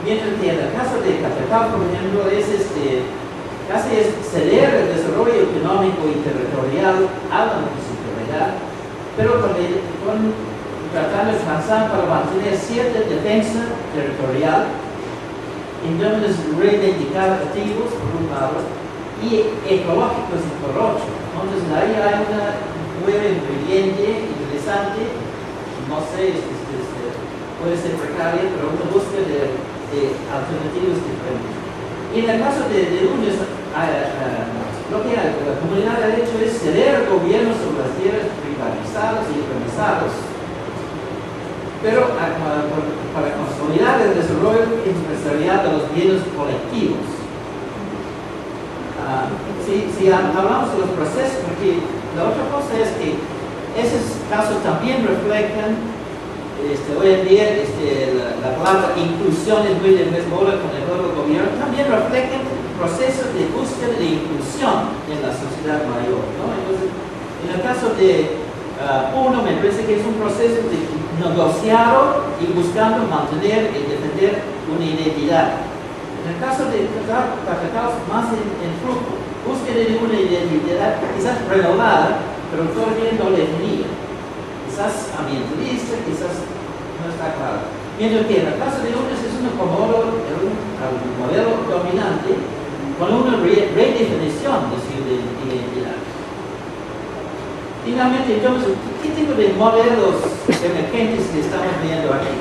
Mientras que en el caso de Catacaos, por ejemplo, casi es ceder el desarrollo económico y territorial a la municipalidad, pero tratando de transar para mantener cierta defensa territorial en términos reivindicativos, por un lado, y ecológicos y por otro. Entonces, ahí hay una nueva ingrediente interesante, no sé, puede ser precaria, pero una búsqueda de alternativas diferentes. Y en el caso de Uñas, lo que la comunidad ha hecho es ceder al gobierno sobre las tierras privatizadas y organizadas, pero para consolidar el desarrollo empresarial de los bienes colectivos. Si hablamos de los procesos, porque la otra cosa es que esos casos también reflejan, hoy en día la palabra inclusión es muy de moda con el nuevo gobierno, también reflejan procesos de búsqueda de inclusión en la sociedad mayor, ¿no? Entonces, en el caso de uno, me parece que es un proceso de negociado y buscando mantener y defender una identidad. En el caso de Catacaos, más en flujo, búsqueda de una identidad quizás renovada, pero todavía no definida. Quizás ambientalista, quizás no está claro. Mientras que en el caso de Uñas es un acomodo, un modelo dominante con una redefinición de su identidad. Finalmente, entonces, ¿qué tipo de modelos emergentes que estamos viendo aquí?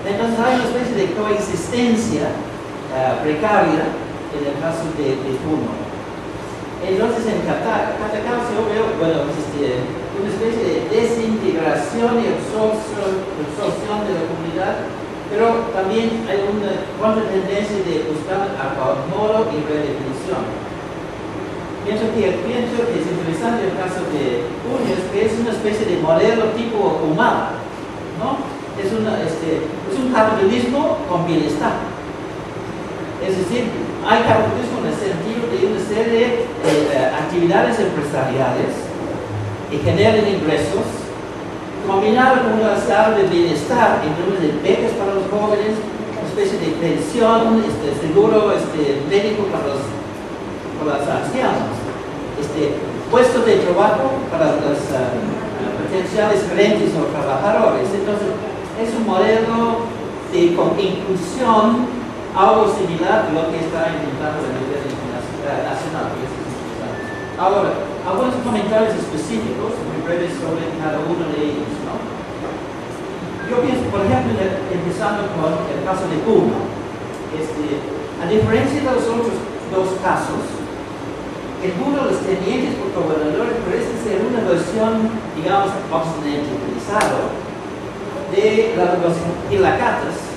Entonces hay una especie de coexistencia precaria en el caso de Puno. Entonces en Catacaos yo veo, una especie de desintegración y absorción de la comunidad, pero también hay una contratendencia de buscar acomodo y redefinición. Pienso que es interesante el caso de Uñas, que es una especie de modelo tipo humano, ¿no? Es un capitalismo con bienestar. Es decir, hay capitalismo en el sentido de una serie de actividades empresariales que generan ingresos, combinado con un estado de bienestar en términos de becas para los jóvenes, una especie de pensión, seguro médico para los ancianos, puestos de trabajo para los potenciales gerentes o trabajadores. Entonces, es un modelo de inclusión, algo similar a lo que está intentando a nivel nacional. Ahora, algunos comentarios específicos, muy breves sobre cada uno de ellos, ¿no? Yo pienso, por ejemplo, empezando con el caso de Puno, a diferencia de los otros dos casos, en Puno los tenientes por gobernadores parecen ser una versión, digamos, occidentalizada de los Ilacatas,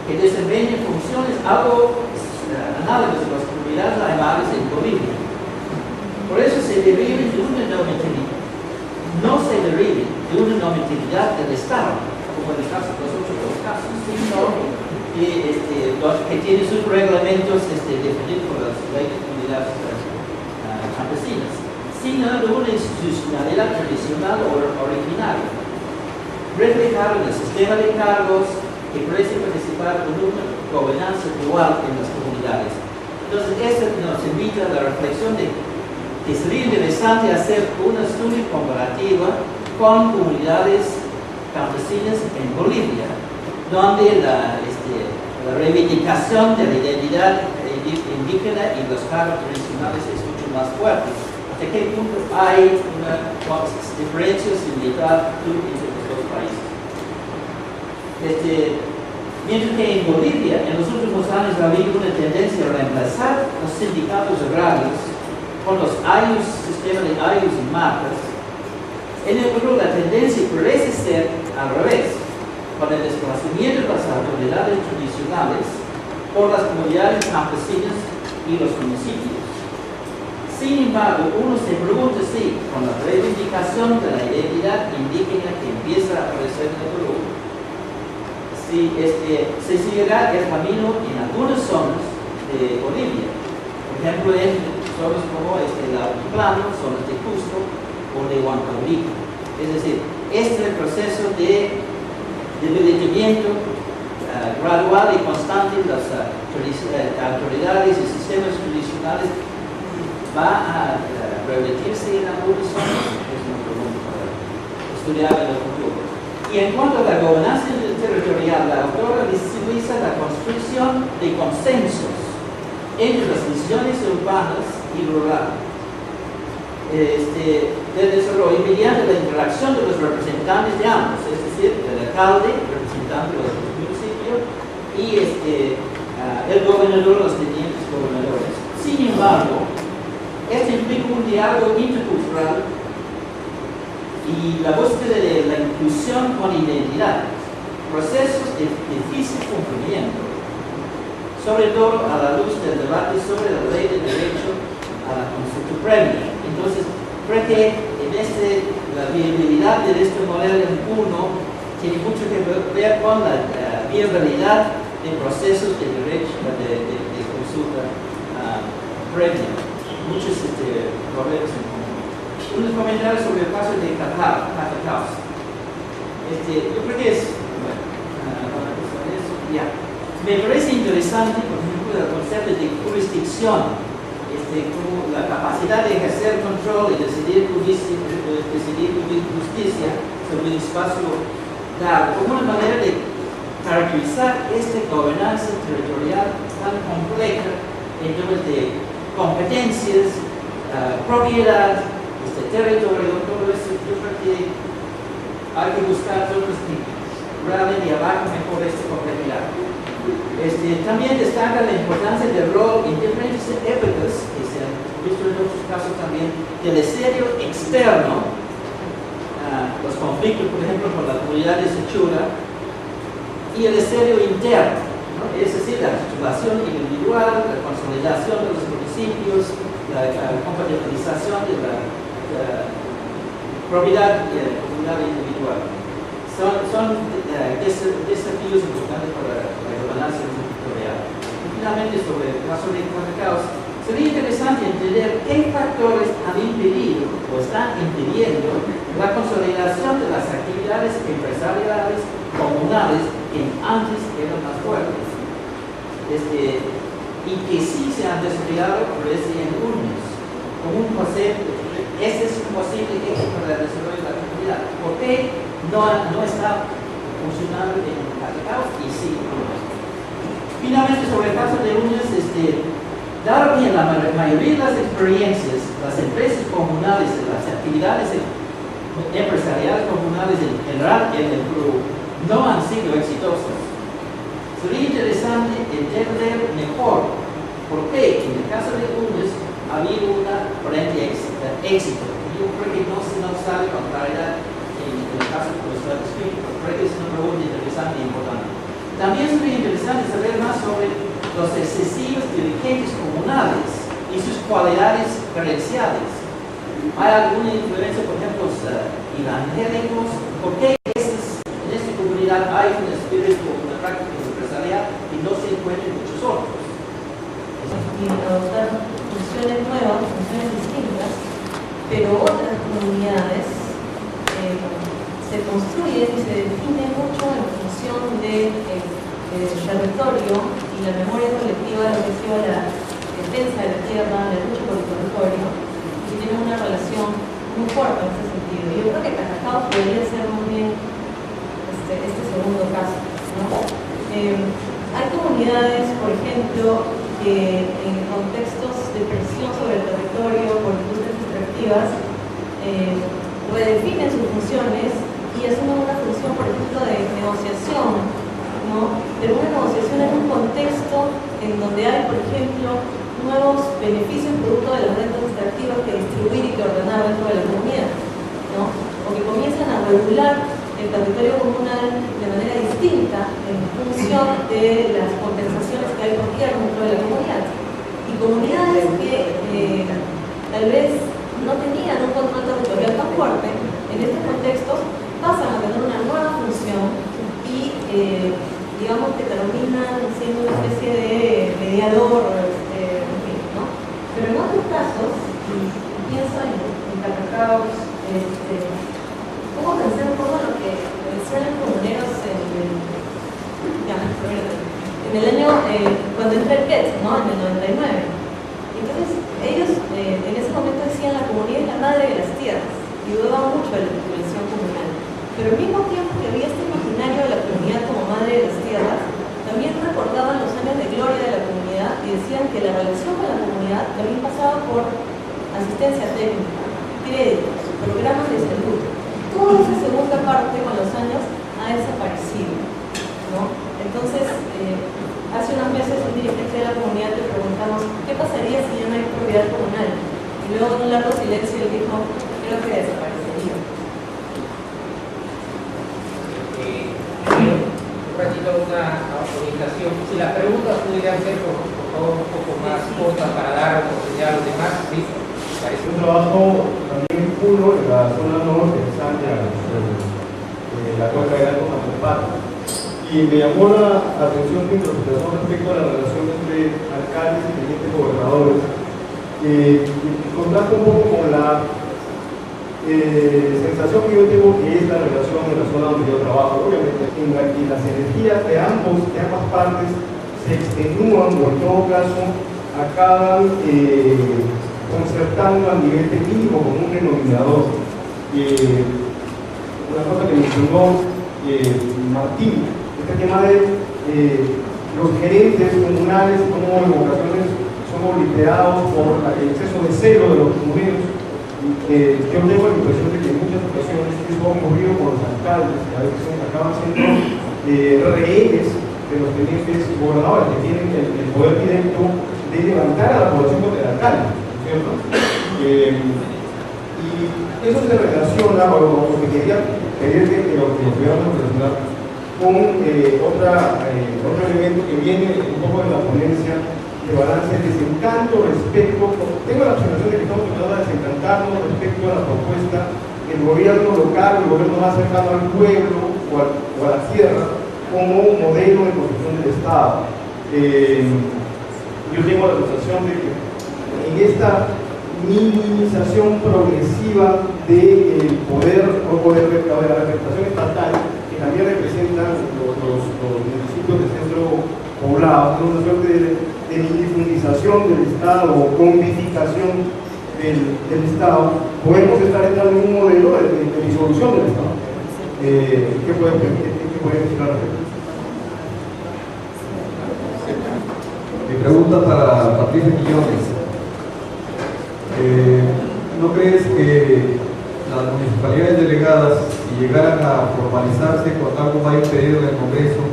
que desempeñan funciones algo análogas a las comunidades aymaraes en Bolivia. Por eso se deriven de una normatividad, no se deriven de una normatividad del Estado, como en el caso de los otros dos casos, sino que tiene sus reglamentos definidos por las leyes de comunidades campesinas, sino de una institucionalidad tradicional o originaria, reflejado en el sistema de cargos, que parece participar con una gobernanza dual en las comunidades. Entonces, esto nos invita a la reflexión de que sería interesante hacer un estudio comparativo con comunidades campesinas en Bolivia, donde la reivindicación de la identidad indígena y los cargos tradicionales es mucho más fuerte. ¿Hasta qué punto hay diferencias en la actitud entre los dos países? Mientras que en Bolivia, en los últimos años ha habido una tendencia a reemplazar los sindicatos agrarios con los AIUS, sistema de AIUS y marcas, en el Perú la tendencia parece ser al revés, con el desplazamiento de las autoridades tradicionales por las comunidades campesinas y los municipios. Sin embargo, uno se pregunta si, con la reivindicación de la identidad indígena que empieza a aparecer en el Perú, si se seguirá el camino en algunas zonas de Bolivia. Por ejemplo, en zonas como el Altiplano, zonas de Cusco o de Huancavelica. Es decir, este es el proceso de debilitamiento gradual y constante de las autoridades y sistemas tradicionales va a revertirse en algunas zonas. Es una pregunta para estudiar en el futuro. Y en cuanto a la gobernanza territorial, la autora visualiza la construcción de consensos entre las visiones urbanas y rurales del desarrollo mediante la interacción de los representantes de ambos, es decir, el alcalde, representante de los municipios, y el gobernador, los tenientes gobernadores. Sin embargo, esto implica un diálogo intercultural y la búsqueda de la inclusión con identidad, procesos de difícil cumplimiento, sobre todo a la luz del debate sobre la ley de derecho a la consulta previa. Entonces, creo que la viabilidad de este modelo en uno tiene mucho que ver con la viabilidad de procesos de derecho de consulta previa. Muchos problemas en común. Unos comentarios sobre el caso de Catacaos. Yo creo que es me parece interesante, por ejemplo, el concepto de jurisdicción, como la capacidad de ejercer control y decidir justicia sobre el espacio dado, como una manera de caracterizar esta gobernanza territorial tan compleja en términos de competencias, propiedad, territorio, todo eso. Yo creo que hay que buscar otros tipos. Realmente abajo mejor esta complejidad. También destaca la importancia del rol en diferentes épocas, que se han visto en otros casos también, del escenario externo, los conflictos, por ejemplo, con la comunidad de Sechura, y el escenario interno, ¿no? Es decir, la situación individual, la consolidación de los municipios, la compatibilización de la propiedad individual. Son desafíos importantes para la gobernanza territorial. Y finalmente, sobre el caso de Catacaos, sería interesante entender qué factores han impedido o están impidiendo la consolidación de las actividades empresariales comunales que antes eran más fuertes y que sí se han desarrollado recién unos como un concepto. Ese es un posible éxito para el desarrollo de la comunidad. ¿Por qué no está funcionando en Catacaos? Y sí. Finalmente, sobre el caso de uñas, dado que en la mayoría de las experiencias, las empresas comunales, las actividades empresariales comunales en general en el Perú no han sido exitosas. Sería interesante entender mejor por qué en el caso de uñas ha habido una aparente éxito. Yo creo que no se nos sabe con claridad en el caso que lo está descrito, pero creo que es una pregunta interesante y importante. También sería interesante saber más sobre los excesivos dirigentes comunales y sus cualidades gerenciales. ¿Hay alguna influencia, por ejemplo, evangélicos? ¿Por qué en esta comunidad hay un espíritu, una práctica empresarial y no se encuentran muchos otros? Y adoptar funciones nuevas, funciones distintas, pero otras comunidades se construyen y se definen mucho en función del territorio y la memoria colectiva relativa a la defensa de la tierra, la lucha por el territorio, y tienen una relación muy fuerte en ese sentido. Yo creo que Catacaos podría ser muy bien comunidades, por ejemplo, que en contextos de presión sobre el territorio por industrias extractivas redefinen sus funciones y asumen una función, por ejemplo, de negociación, ¿no? Pero una negociación en un contexto en donde hay, por ejemplo, nuevos beneficios producto de las rentas extractivas que distribuir y que ordenar dentro de la comunidad, ¿no? O que comienzan a regular el territorio comunal de manera distinta en función de las compensaciones que hay por tierra dentro de la comunidad. Y comunidades que tal vez no tenían un control territorial tan fuerte, en estos contextos pasan a tener una nueva función y digamos que terminan siendo una especie de mediador, en fin, ¿no? Pero en otros casos, pienso en Catacaos, ¿cómo pensar un poco lo que mencionan comuneros en el año, cuando entró el PET, ¿no? En el 99. Entonces, ellos en ese momento decían la comunidad es la madre de las tierras y dudaban mucho de la vinculación comunal. Pero al mismo tiempo que había este imaginario de la comunidad como madre de las tierras, también recordaban los años de gloria de la comunidad y decían que la relación con la comunidad también pasaba por asistencia técnica, créditos, programas de salud. Toda esa segunda parte con los años ha desaparecido, ¿no? Entonces, hace unos meses un dirigente de la comunidad le preguntamos ¿qué pasaría si ya no hay propiedad comunal? Y luego en un largo silencio él dijo, creo que desaparecería. Un ratito una orientación. Si las preguntas pudieran ser por favor un poco más cortas para dar oportunidad a los demás, ¿sí? Yo trabajo también en Puno, en la zona norte de Santiago, la cuenca de Alto Matapato. Y me llamó la atención tu interpretación respecto a la relación entre alcaldes y tenientes gobernadores. Contrasta un poco con la sensación que yo tengo que es la relación en la zona donde yo trabajo. Obviamente, en las energías de ambas partes se extenúan o en todo caso acaban concertando a nivel técnico como un denominador. Una cosa que mencionó Martín, este tema de los gerentes comunales, como en ocasiones son obliterados por el exceso de celo de los comuneros. Yo tengo la impresión de que en muchas ocasiones eso ha ocurrido con los alcaldes, que a veces acaban siendo rehenes de los tenientes gobernadores, que tienen el poder directo de levantar a la población contra el alcalde, ¿cierto? Y eso se relaciona, o lo que quería pedirte que lo pudiéramos relacionar con otro elemento que viene un poco de la ponencia de balance, el desencanto respecto, tengo la observación de que estamos tratando de desencantarnos respecto a la propuesta del gobierno local, el gobierno más cercano al pueblo o a la tierra, como modelo de construcción del Estado. Yo tengo la sensación de que en esta minimización progresiva del poder o de la representación estatal, que también representan los municipios de centro poblado, una suerte de minifundización del Estado o combificación del Estado, podemos estar entrando en un modelo de disolución del Estado. ¿Qué puede decir al respecto? Mi pregunta para Patricia Quiñones. ¿No crees que las municipalidades delegadas, si llegaran a formalizarse con algo más pedido en el Congreso,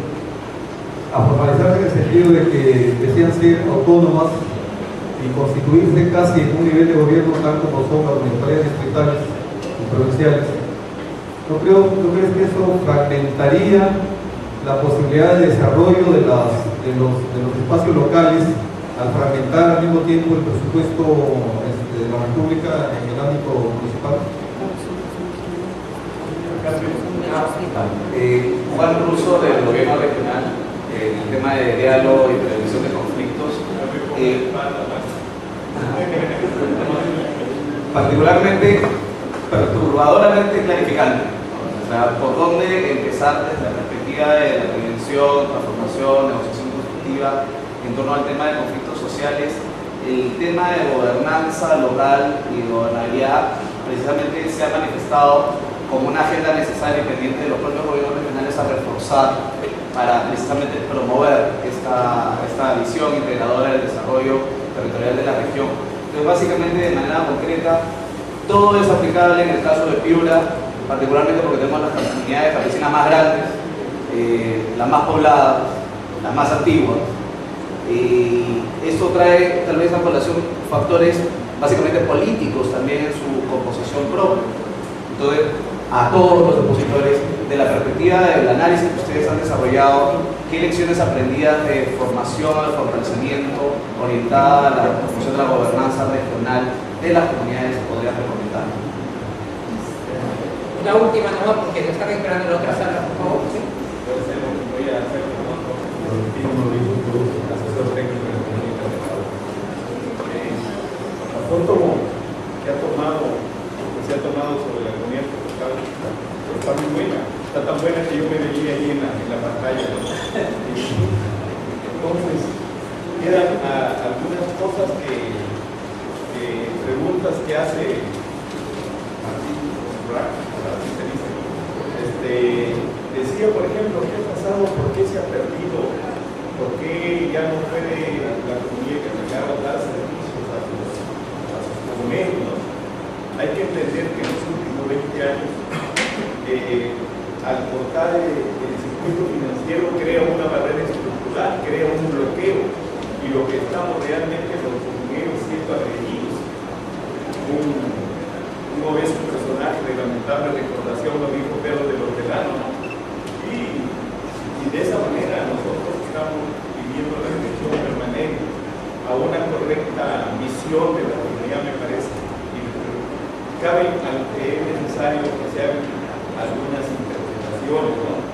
a formalizarse en el sentido de que decían ser autónomas y constituirse casi en un nivel de gobierno tal como son las municipalidades distritales y provinciales, ¿no crees que eso fragmentaría la posibilidad de desarrollo de los espacios locales al fragmentar al mismo tiempo el presupuesto de la República en el ámbito municipal? Juan Russo, del gobierno regional, el tema de diálogo y prevención de conflictos, particularmente perturbadoramente clarificante. O sea, por dónde empezar desde la perspectiva de la prevención, transformación, negociación constructiva en torno al tema de conflictos sociales. El tema de gobernanza local y gobernabilidad precisamente se ha manifestado como una agenda necesaria y pendiente de los propios gobiernos regionales a reforzar para precisamente promover esta visión integradora del desarrollo territorial de la región. Entonces, básicamente, de manera concreta, todo es aplicable en el caso de Piura, particularmente porque tenemos las comunidades campesinas más grandes, las más pobladas, las más antiguas. Y esto trae tal vez a colación factores básicamente políticos también en su composición propia. Entonces, a todos los opositores, de la perspectiva del análisis que ustedes han desarrollado, ¿qué lecciones aprendidas de formación al fortalecimiento orientada a la promoción de la gobernanza regional de las comunidades podrían recomendar? Una última nomás, porque nos están esperando en la otra sala, por favor. ¿Sí? Voy a hacer asesor técnico de la comunidad internacional. La foto que se ha tomado sobre la comunidad tropical está muy buena. Está tan buena que yo me veía ahí en la pantalla. Entonces, quedan algunas cosas preguntas que hace Martín Brack, así se dice. Decía, por ejemplo, ¿qué ha pasado? ¿Por qué se ha perdido? ¿Por qué ya no puede la comunidad internacional dar servicios a sus comuneros? Hay que entender que en los últimos 20 años, al cortar el circuito financiero, crea una barrera estructural, crea un bloqueo, y lo que estamos realmente los comuneros siendo agredidos. Uno ve su personaje de lamentable recordación, lo dijo Pedro de los Velanos, y de esa manera nosotros estamos viviendo la regresión permanente a una correcta visión de la comunidad, me parece. Es necesario que se hagan algunas interpretaciones, ¿no?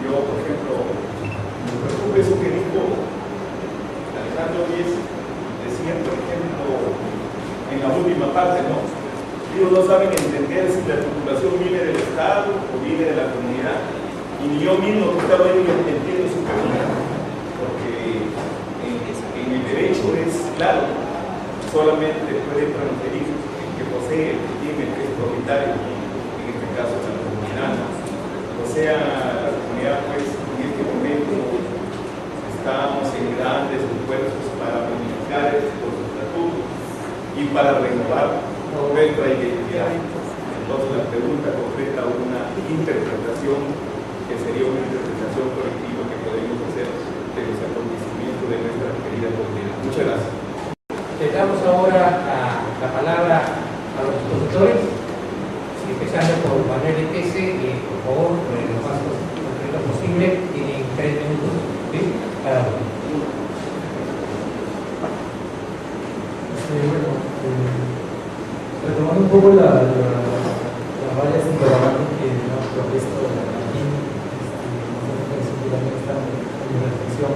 Yo, por ejemplo, me preocupa eso que dijo Alejandro Díez, decía, por ejemplo, en la última parte, ¿no? Ellos no saben entender si la articulación viene del Estado o viene de la comunidad, y ni yo mismo que estaba ahí entiendo su comunidad, porque en el derecho es claro, solamente puede transferir el que posee, el que tiene, el que es propietario, en este caso la comunidad. O sea, la comunidad, pues, en este momento estamos en grandes esfuerzos para modificar estos estatutos y para renovar nuestra identidad. Entonces, la pregunta concreta una interpretación que sería una interpretación colectiva que podemos hacer de los acontecimientos de nuestra querida comunidad. Muchas gracias. Le damos ahora la palabra a los expositores, empezando por Manuel ETS, y por favor, lo más concreto posible, tienen 3 minutos, ¿sí? Cada uno. Retomando un poco las varias interrogantes que nos propuesto aquí, también está en mi reflexión.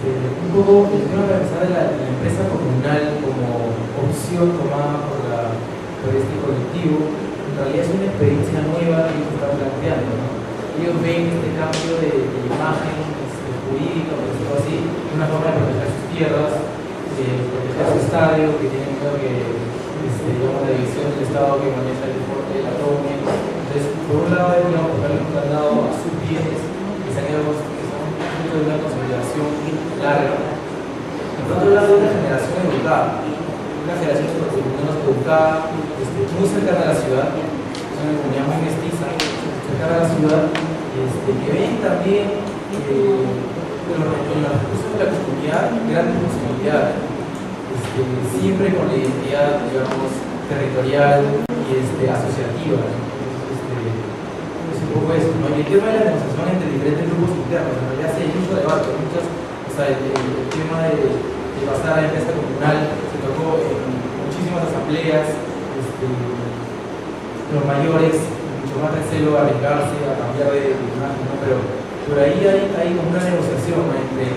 Un poco el tema de pensar de la empresa comunal como opción tomada por este colectivo, en realidad es una experiencia nueva que ellos están planteando, ¿no? Ellos ven este cambio de imagen jurídica, por decirlo así, una forma de proteger sus tierras, proteger su estadio, que tienen miedo que digamos, la división del Estado que maneja el deporte de la tome. Entonces, por un lado, digamos, buscarle un candado a sus bienes que se han ido de una consolidación larga. Por otro lado, una generación educada, una generación menos educada, muy cercana a la ciudad, es una comunidad muy mestiza, cercana a la ciudad, que ven también en los recursos de la comunidad grandes posibilidades, siempre con la identidad, digamos, territorial y asociativa. Es un poco eso, ¿no? Y el tema de la negociación entre diferentes grupos internos, en realidad sí hay mucho debate, el tema de pasar a la empresa comunal se tocó en muchísimas asambleas, los mayores, mucho más recelo a arriesgarse, a cambiar de imagen, ¿no? Pero por ahí hay como una negociación, ¿no? Entre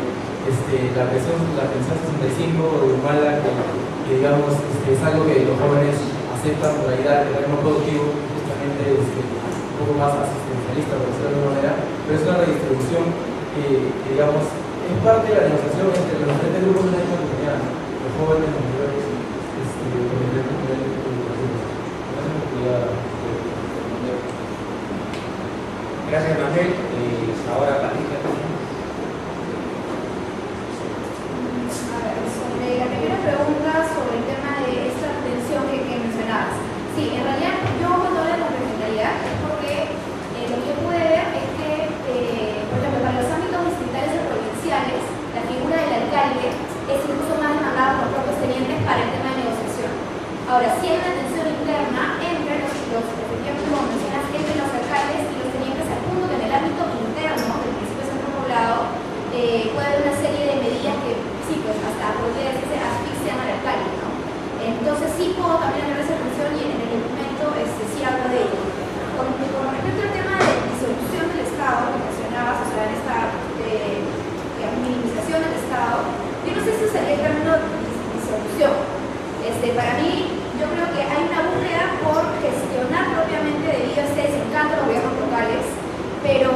la pensión 65 de Humala, que digamos es algo que los jóvenes aceptan por la idea de ritmo productivo, justamente un poco más asistencialista, por decirlo de alguna manera, pero es una redistribución que digamos es parte de la negociación entre los diferentes grupos de la misma comunidad, los jóvenes, los mayores, con diferentes niveles educativos. Gracias, Manuel. Ahora, Patricia. Sobre la primera pregunta sobre el tema de esta atención que mencionabas. Sí, en realidad yo cuando hablo de la regionalidad es porque lo que yo pude ver es que, por ejemplo, para los ámbitos distritales y provinciales, la figura del alcalde es incluso más demandada por los propios tenientes para el tema de negociación. Ahora, sí hay una tensión interna entre efectivamente, como mencionas, entre los alcaldes y los tenientes, al punto que en el ámbito interno del municipio de Centro Poblado puede haber una serie de medidas que sí, pues hasta podría decirse asfixian al alcalde, ¿no? Entonces sí puedo también hablar de esa tensión y en el documento sí hablo de ello. Con respecto al tema de disolución del Estado que mencionabas, o sea, en esta minimización del Estado, yo no sé si sería el término disolución. Para mí, yo creo que hay una búsqueda por gestionar propiamente debido a este desencanto de los gobiernos locales, pero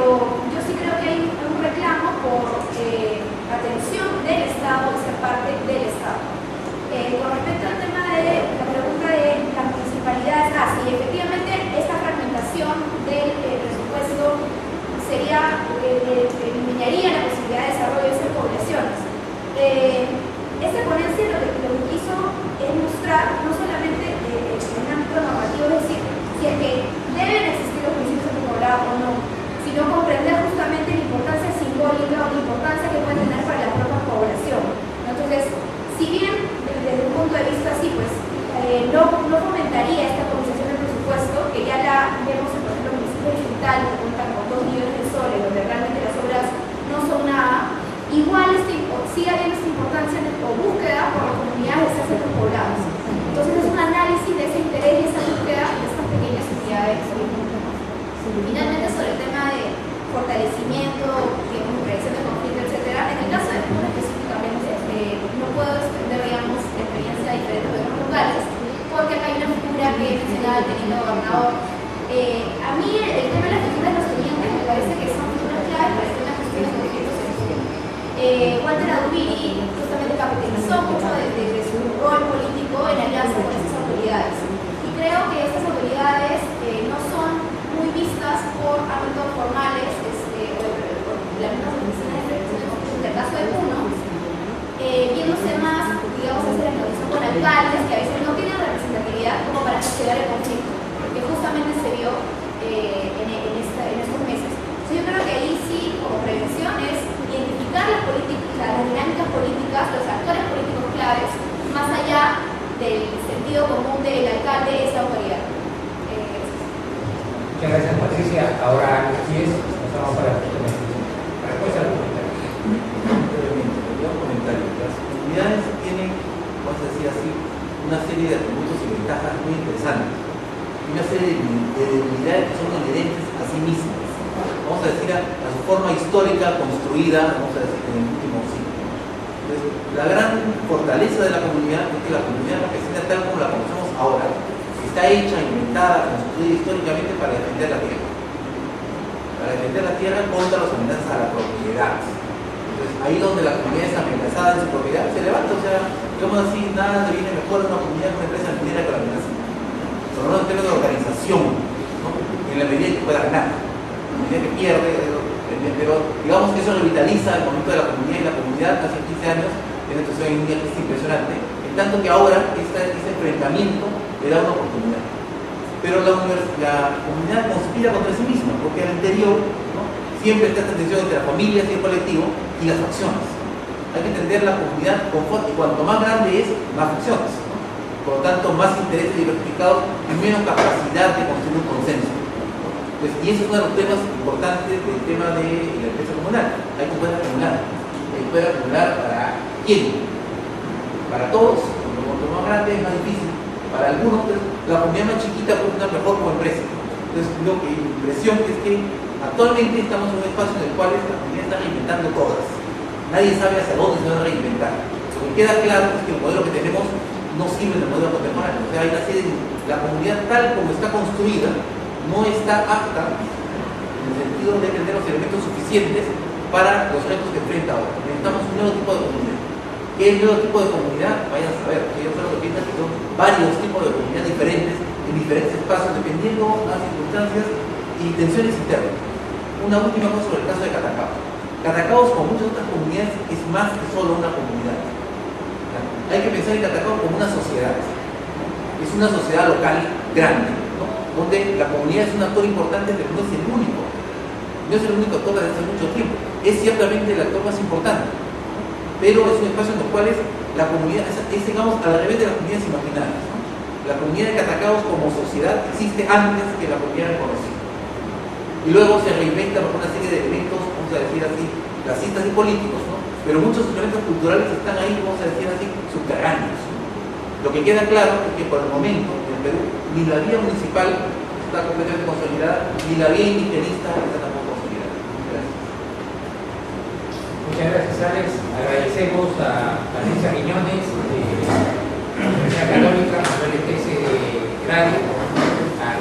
yo sí creo que hay un reclamo por atención del Estado, de ser parte del Estado. Con respecto al tema de la pregunta de las municipalidades, sí, efectivamente esta fragmentación del presupuesto eliminaría la posibilidad de desarrollo de esas poblaciones. Esta ponencia lo que quiso es mostrar no solamente en un ámbito normativo, es decir, si es que deben existir los municipios antipoblados o no, sino comprender justamente la importancia simbólica o la importancia que pueden tener para la propia población. Entonces, si bien desde un punto de vista así, pues no fomentaría esta cotización del presupuesto, que ya la vemos en, por ejemplo, el municipio digital, que cuentan con 2 millones de soles, donde realmente las obras no son nada, igual sigue habiendo esta importancia o búsqueda por las comunidades de estos centros poblados. Entonces es un análisis de ese interés y esa búsqueda de estas pequeñas unidades. Finalmente, sobre el tema de fortalecimiento, prevención de conflicto, etc. En el caso de Puno específicamente, no puedo extender, digamos, la experiencia de diferentes gobiernos locales, porque acá hay una figura que mencionaba el teniente gobernador. A mí el tema de las figuras de los tenientes me parece que son figuras clave para el tema de gestión de conflictos en Puno. Walter Adubiri justamente capitalizó mucho de su rol político en alianza con esas autoridades. Y creo que estas autoridades no son muy vistas por ámbitos formales, por las mismas oficinas de prevención de conflictos. En el caso de Puno, viéndose más, digamos, hacer la negociación con alcaldes que a veces no tienen representatividad como para gestionar el conflicto, que justamente se vio en estos meses. Entonces, yo creo que ahí sí, como prevención, es identificar las dinámicas políticas, los actores políticos claves, más allá del sentido común del alcalde, esa autoridad. Muchas gracias, Patricia. Ahora, si es, pasamos para la respuesta al comentario. Las comunidades tienen, vamos a decir así, una serie de atributos y ventajas muy interesantes. Y una serie de debilidades que son inherentes a sí mismas. Vamos a decir a su forma histórica construida, vamos a decir, en el último siglo. Entonces, la gran fortaleza de la comunidad es que la comunidad campesina, tal como la conocemos ahora, está hecha, inventada, construida históricamente para defender la tierra. Para defender la tierra contra las amenazas a la propiedad. Entonces, ahí donde la comunidad es amenazada en su propiedad, se levanta. O sea, digamos así, nada le viene mejor a una comunidad con una empresa minera que la amenaza. Sobre todo en términos de organización, ¿no? En la medida que pueda ganar. Que pierde, pero digamos que eso revitaliza el momento de la comunidad, y la comunidad hace 15 años tiene una situación en India que es impresionante, en tanto que ahora ese enfrentamiento le da una oportunidad. Pero la comunidad conspira contra sí misma, porque al interior, ¿no?, siempre está esta tensión entre las familias y el colectivo y las facciones. Hay que entender la comunidad conforme, y cuanto más grande es, más facciones, ¿no? Por lo tanto, más intereses diversificados y menos capacidad de construir un consenso. Y ese es uno de los temas importantes del tema de la empresa comunal. Hay que poder acumular. Hay que poder acumular para quién. Para todos. Cuanto más grande es más difícil. Para algunos, pues, la comunidad más chiquita puede funcionar mejor como empresa. Entonces, lo que mi impresión es que actualmente estamos en un espacio en el cual la comunidad está reinventando todas. Nadie sabe hacia dónde se va a reinventar. Lo que queda claro es que el modelo que tenemos no sirve del modelo contemporáneo. O sea, hay una serie de, la comunidad tal como está construida no está apta en el sentido de tener los elementos suficientes para los retos que enfrenta ahora. Necesitamos un nuevo tipo de comunidad. ¿Qué es el nuevo tipo de comunidad? Vayan a saber. Ellos son los que piensan que son varios tipos de comunidad diferentes, en diferentes espacios, dependiendo de las circunstancias y tensiones internas. Una última cosa sobre el caso de Catacao. Catacao, como muchas otras comunidades, es más que solo una comunidad. ¿Ya? Hay que pensar en Catacao como una sociedad. Es una sociedad local grande, ¿no? Donde la comunidad es un actor importante, pero no es el único. No es el único actor desde hace mucho tiempo. Es ciertamente el actor más importante, pero es un espacio en el cual la comunidad es, digamos, al revés de las comunidades imaginarias, ¿no? La comunidad de Catacaos como sociedad existe antes que la comunidad conocida. Y luego se reinventa por una serie de elementos, vamos a decir así, clasistas y políticos, ¿no? Pero muchos elementos culturales están ahí, vamos a decir así, subterráneos. Lo que queda claro es que por el momento en Perú ni la vía municipal está completamente consolidada, ni la vía indigenista está tampoco consolidada. Gracias. Muchas gracias, Alex. Agradecemos a Patricia Quiñones, de la Universidad Católica, Manuel Tese de Radio, a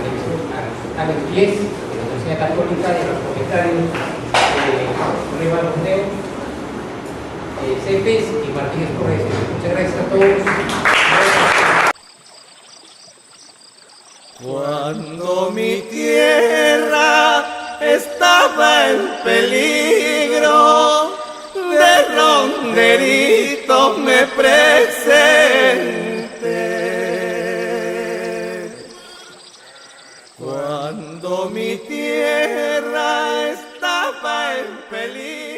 Alex Pies, de la Universidad Católica, y a los comentarios de Riva Mondeo, Cepes y Martínez Correa. Muchas gracias a todos. Cuando mi tierra estaba en peligro, de Ronderito me presenté. Cuando mi tierra estaba en peligro,